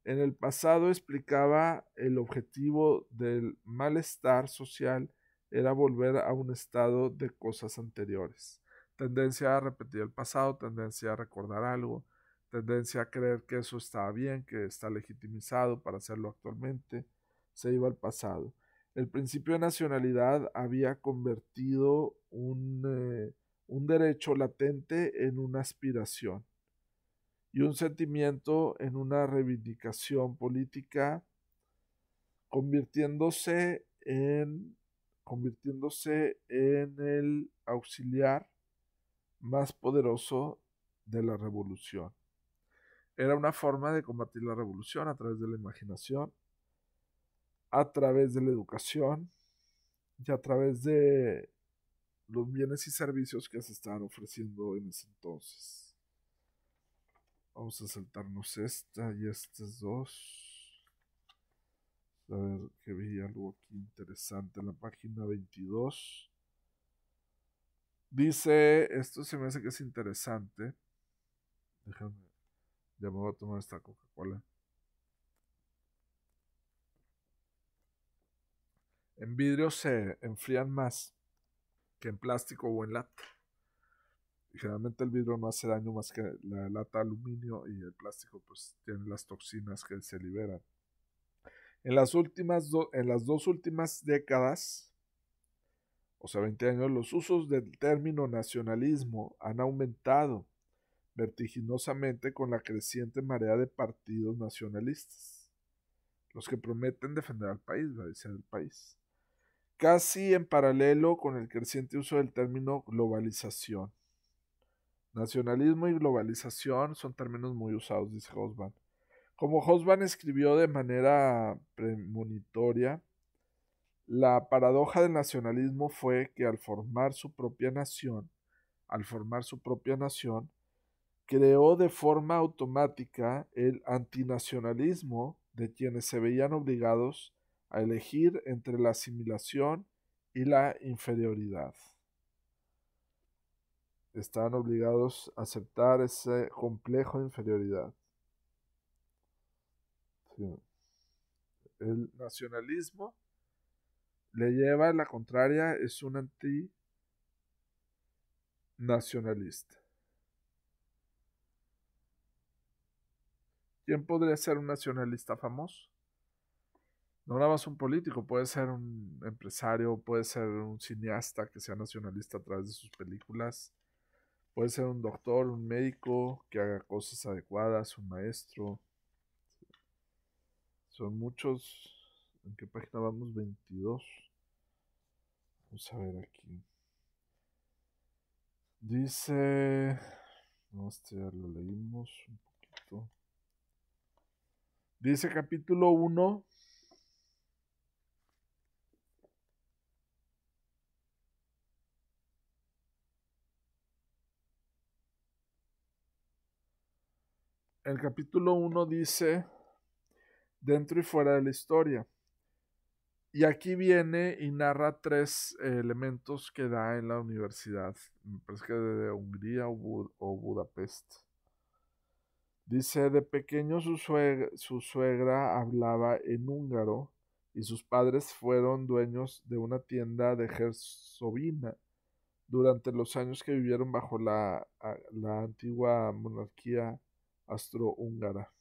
en el pasado explicaba el objetivo del malestar social era volver a un estado de cosas anteriores. Tendencia a repetir el pasado, tendencia a recordar algo, tendencia a creer que eso está bien, que está legitimizado para hacerlo actualmente. Se iba al pasado. El principio de nacionalidad había convertido un derecho latente en una aspiración y un sentimiento en una reivindicación política, convirtiéndose convirtiéndose en el auxiliar más poderoso de la revolución. Era una forma de combatir la revolución a través de la imaginación, a través de la educación y a través de los bienes y servicios que se estaban ofreciendo en ese entonces. Vamos a saltarnos esta y estas dos. A ver, que vi algo aquí interesante en la página 22. Dice, esto se me hace que es interesante. Déjame, ya me voy a tomar esta Coca-Cola. En vidrio se enfrían más que en plástico o en lata. Y generalmente el vidrio no hace daño más que la lata de aluminio, y el plástico pues tiene las toxinas que se liberan. En las dos últimas décadas, o sea, 20 años, los usos del término nacionalismo han aumentado vertiginosamente con la creciente marea de partidos nacionalistas, los que prometen defender al país, va a decir el país, casi en paralelo con el creciente uso del término globalización. Nacionalismo y globalización son términos muy usados, dice Hobsbawm. Como Hobsbawm escribió de manera premonitoria, la paradoja del nacionalismo fue que al formar su propia nación, creó de forma automática el antinacionalismo de quienes se veían obligados a elegir entre la asimilación y la inferioridad. Estaban obligados a aceptar ese complejo de inferioridad. Sí. El nacionalismo le lleva a la contraria, es un antinacionalista. ¿Quién podría ser un nacionalista famoso? No nada más un político, puede ser un empresario, puede ser un cineasta que sea nacionalista a través de sus películas, puede ser un doctor, un médico que haga cosas adecuadas, un maestro. Son muchos. ¿En qué página vamos? 22. Vamos a ver aquí. Dice... No, este ya lo leímos un poquito. Dice capítulo 1. el capítulo 1 dice dentro y fuera de la historia. Y aquí viene y narra 3 elementos que da en la universidad. Me parece que de Hungría o Budapest. Dice, de pequeño su suegra hablaba en húngaro y sus padres fueron dueños de una tienda de Herzovina durante los años que vivieron bajo la antigua monarquía austrohúngara.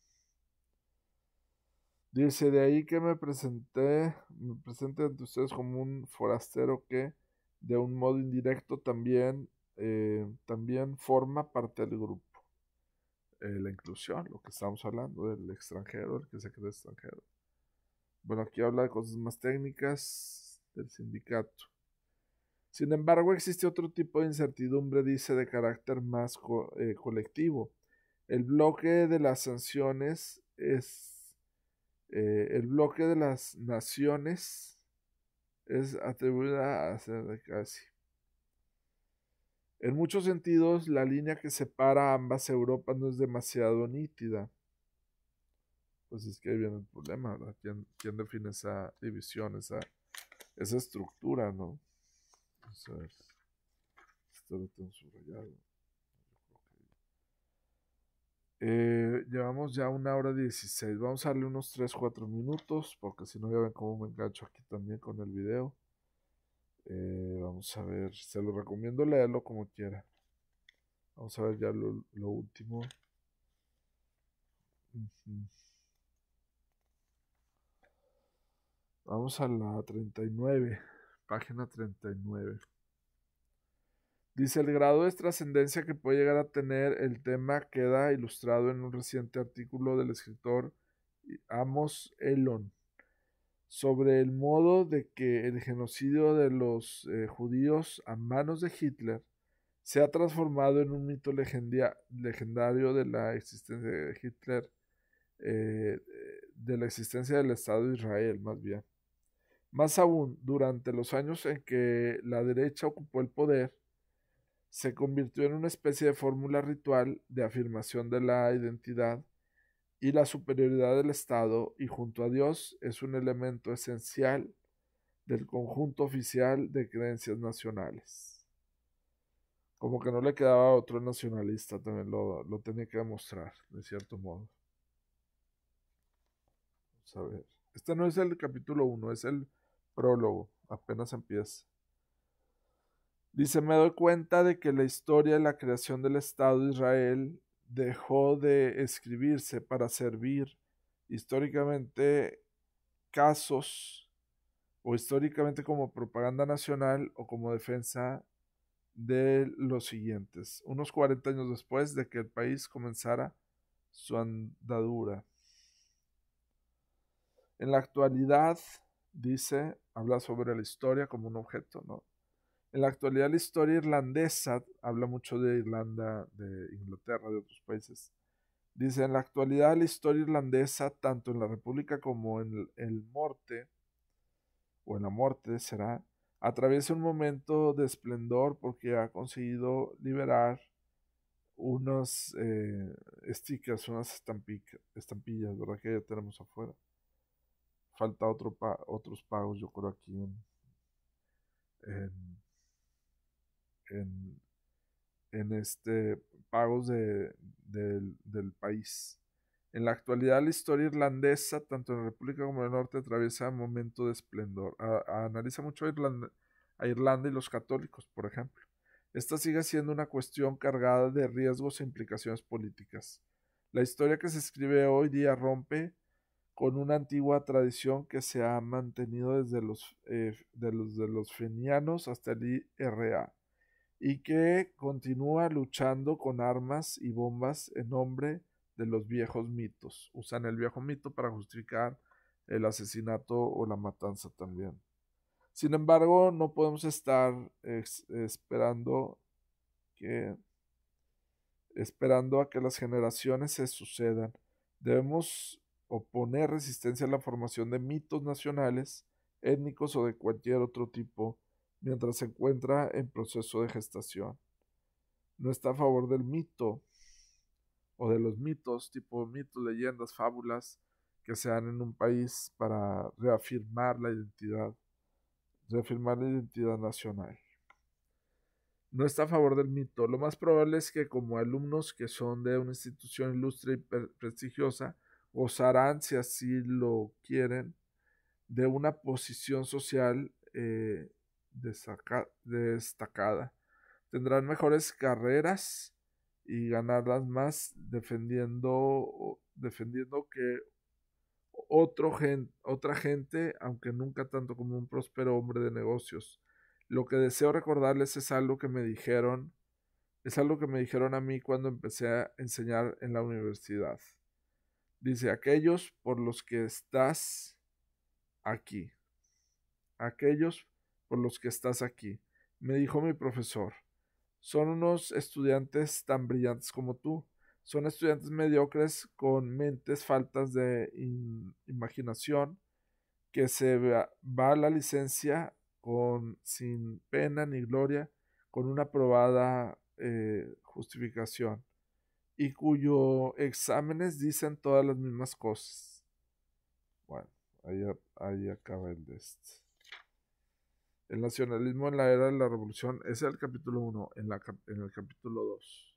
Dice, de ahí que me presente ante ustedes como un forastero que, de un modo indirecto, también forma parte del grupo. La inclusión, lo que estamos hablando, del extranjero, el que se cree extranjero. Bueno, aquí habla de cosas más técnicas del sindicato. Sin embargo, existe otro tipo de incertidumbre, dice, de carácter más colectivo. El bloque de las sanciones es el bloque de las naciones es atribuida a ser casi. En muchos sentidos, la línea que separa ambas Europas no es demasiado nítida. Pues es que ahí viene el problema, ¿verdad? ¿Quién define esa división, esa estructura, ¿no? Vamos a ver. Esto lo tengo subrayado. Llevamos ya 1 hora 16. Vamos a darle unos 3-4 minutos, porque si no ya ven cómo me engancho aquí también con el video. Vamos a ver, se lo recomiendo leerlo como quiera. Vamos a ver ya lo último. Vamos a la 39, página 39. Dice, el grado de trascendencia que puede llegar a tener el tema queda ilustrado en un reciente artículo del escritor Amos Elon sobre el modo de que el genocidio de los judíos a manos de Hitler se ha transformado en un mito legendario de la existencia de Hitler, de la existencia del Estado de Israel, más bien. Más aún, durante los años en que la derecha ocupó el poder, se convirtió en una especie de fórmula ritual de afirmación de la identidad y la superioridad del Estado, y junto a Dios es un elemento esencial del conjunto oficial de creencias nacionales. Como que no le quedaba a otro nacionalista, también lo tenía que demostrar, de cierto modo. Vamos a ver. Este no es el capítulo 1, es el prólogo, apenas empieza. Dice, me doy cuenta de que la historia de la creación del Estado de Israel dejó de escribirse para servir históricamente casos o históricamente como propaganda nacional o como defensa de los siguientes, unos 40 años después de que el país comenzara su andadura. En la actualidad, dice, habla sobre la historia como un objeto, ¿no? En la actualidad la historia irlandesa, habla mucho de Irlanda, de Inglaterra, de otros países. Dice, en la actualidad la historia irlandesa, tanto en la República como en el norte, o en la muerte será, atraviesa un momento de esplendor porque ha conseguido liberar unos stickers, unas estampillas, ¿verdad? Que ya tenemos afuera. Falta otros pagos, yo creo, aquí en, pagos del país. En la actualidad, la historia irlandesa, tanto en la República como en el Norte, atraviesa un momento de esplendor. Analiza mucho a Irlanda y los católicos, por ejemplo. Esta sigue siendo una cuestión cargada de riesgos e implicaciones políticas. La historia que se escribe hoy día rompe con una antigua tradición que se ha mantenido desde los fenianos hasta el IRA y que continúa luchando con armas y bombas en nombre de los viejos mitos. Usan el viejo mito para justificar el asesinato o la matanza también. Sin embargo, no podemos estar esperando a que las generaciones se sucedan. Debemos oponer resistencia a la formación de mitos nacionales, étnicos o de cualquier otro tipo, mientras se encuentra en proceso de gestación. No está a favor del mito, o de los mitos, tipo mitos, leyendas, fábulas, que se dan en un país para reafirmar la identidad nacional. No está a favor del mito. Lo más probable es que como alumnos que son de una institución ilustre y prestigiosa, gozarán, si así lo quieren, de una posición social destacada. Tendrán mejores carreras y ganarlas más defendiendo que otra gente, aunque nunca tanto como un próspero hombre de negocios. Lo que deseo recordarles es algo que me dijeron a mí cuando empecé a enseñar en la universidad. Dice, aquellos por los que estás aquí, aquellos por los que estás aquí, me dijo mi profesor, son unos estudiantes tan brillantes como tú. Son estudiantes mediocres con mentes faltas de imaginación que va a la licencia sin pena ni gloria, con una probada justificación y cuyos exámenes dicen todas las mismas cosas. Bueno, ahí acaba el de este. El nacionalismo en la era de la revolución, ese es el capítulo 1, en el capítulo 2.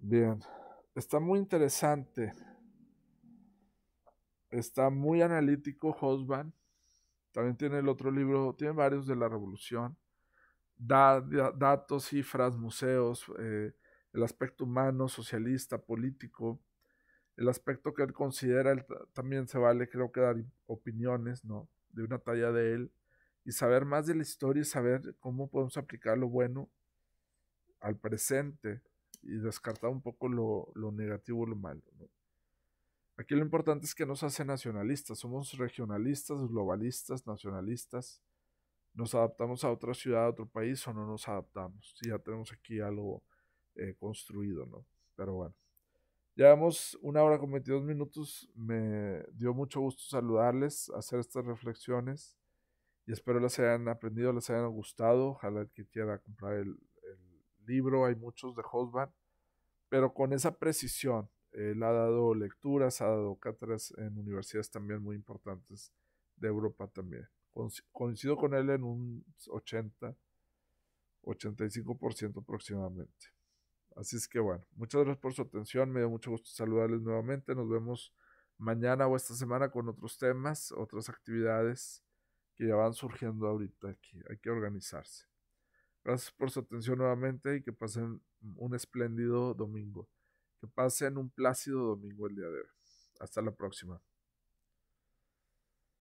Bien, está muy interesante, está muy analítico Hobsbawm. También tiene el otro libro, tiene varios de la revolución. Datos, cifras, museos, el aspecto humano, socialista, político, el aspecto que él considera, también se vale, creo que dar opiniones, ¿no? De una talla de él y saber más de la historia y saber cómo podemos aplicar lo bueno al presente y descartar un poco lo negativo, lo malo, ¿no? Aquí lo importante es que nos hace nacionalistas, somos regionalistas, globalistas, nacionalistas, nos adaptamos a otra ciudad, a otro país o no nos adaptamos, si ya tenemos aquí algo construido, ¿no? Pero bueno, llevamos 1 hora con 22 minutos, me dio mucho gusto saludarles, hacer estas reflexiones y espero les hayan aprendido, les hayan gustado, ojalá el que quiera comprar el libro, hay muchos de Hobsbawm, pero con esa precisión. Él ha dado lecturas, ha dado cátedras en universidades también muy importantes de Europa también. Coincido con él en un 85% aproximadamente. Así es que bueno, muchas gracias por su atención, me dio mucho gusto saludarles nuevamente, nos vemos mañana o esta semana con otros temas, otras actividades que ya van surgiendo ahorita aquí, hay que organizarse. Gracias por su atención nuevamente y que pasen un espléndido domingo. Que pasen un plácido domingo el día de hoy. Hasta la próxima.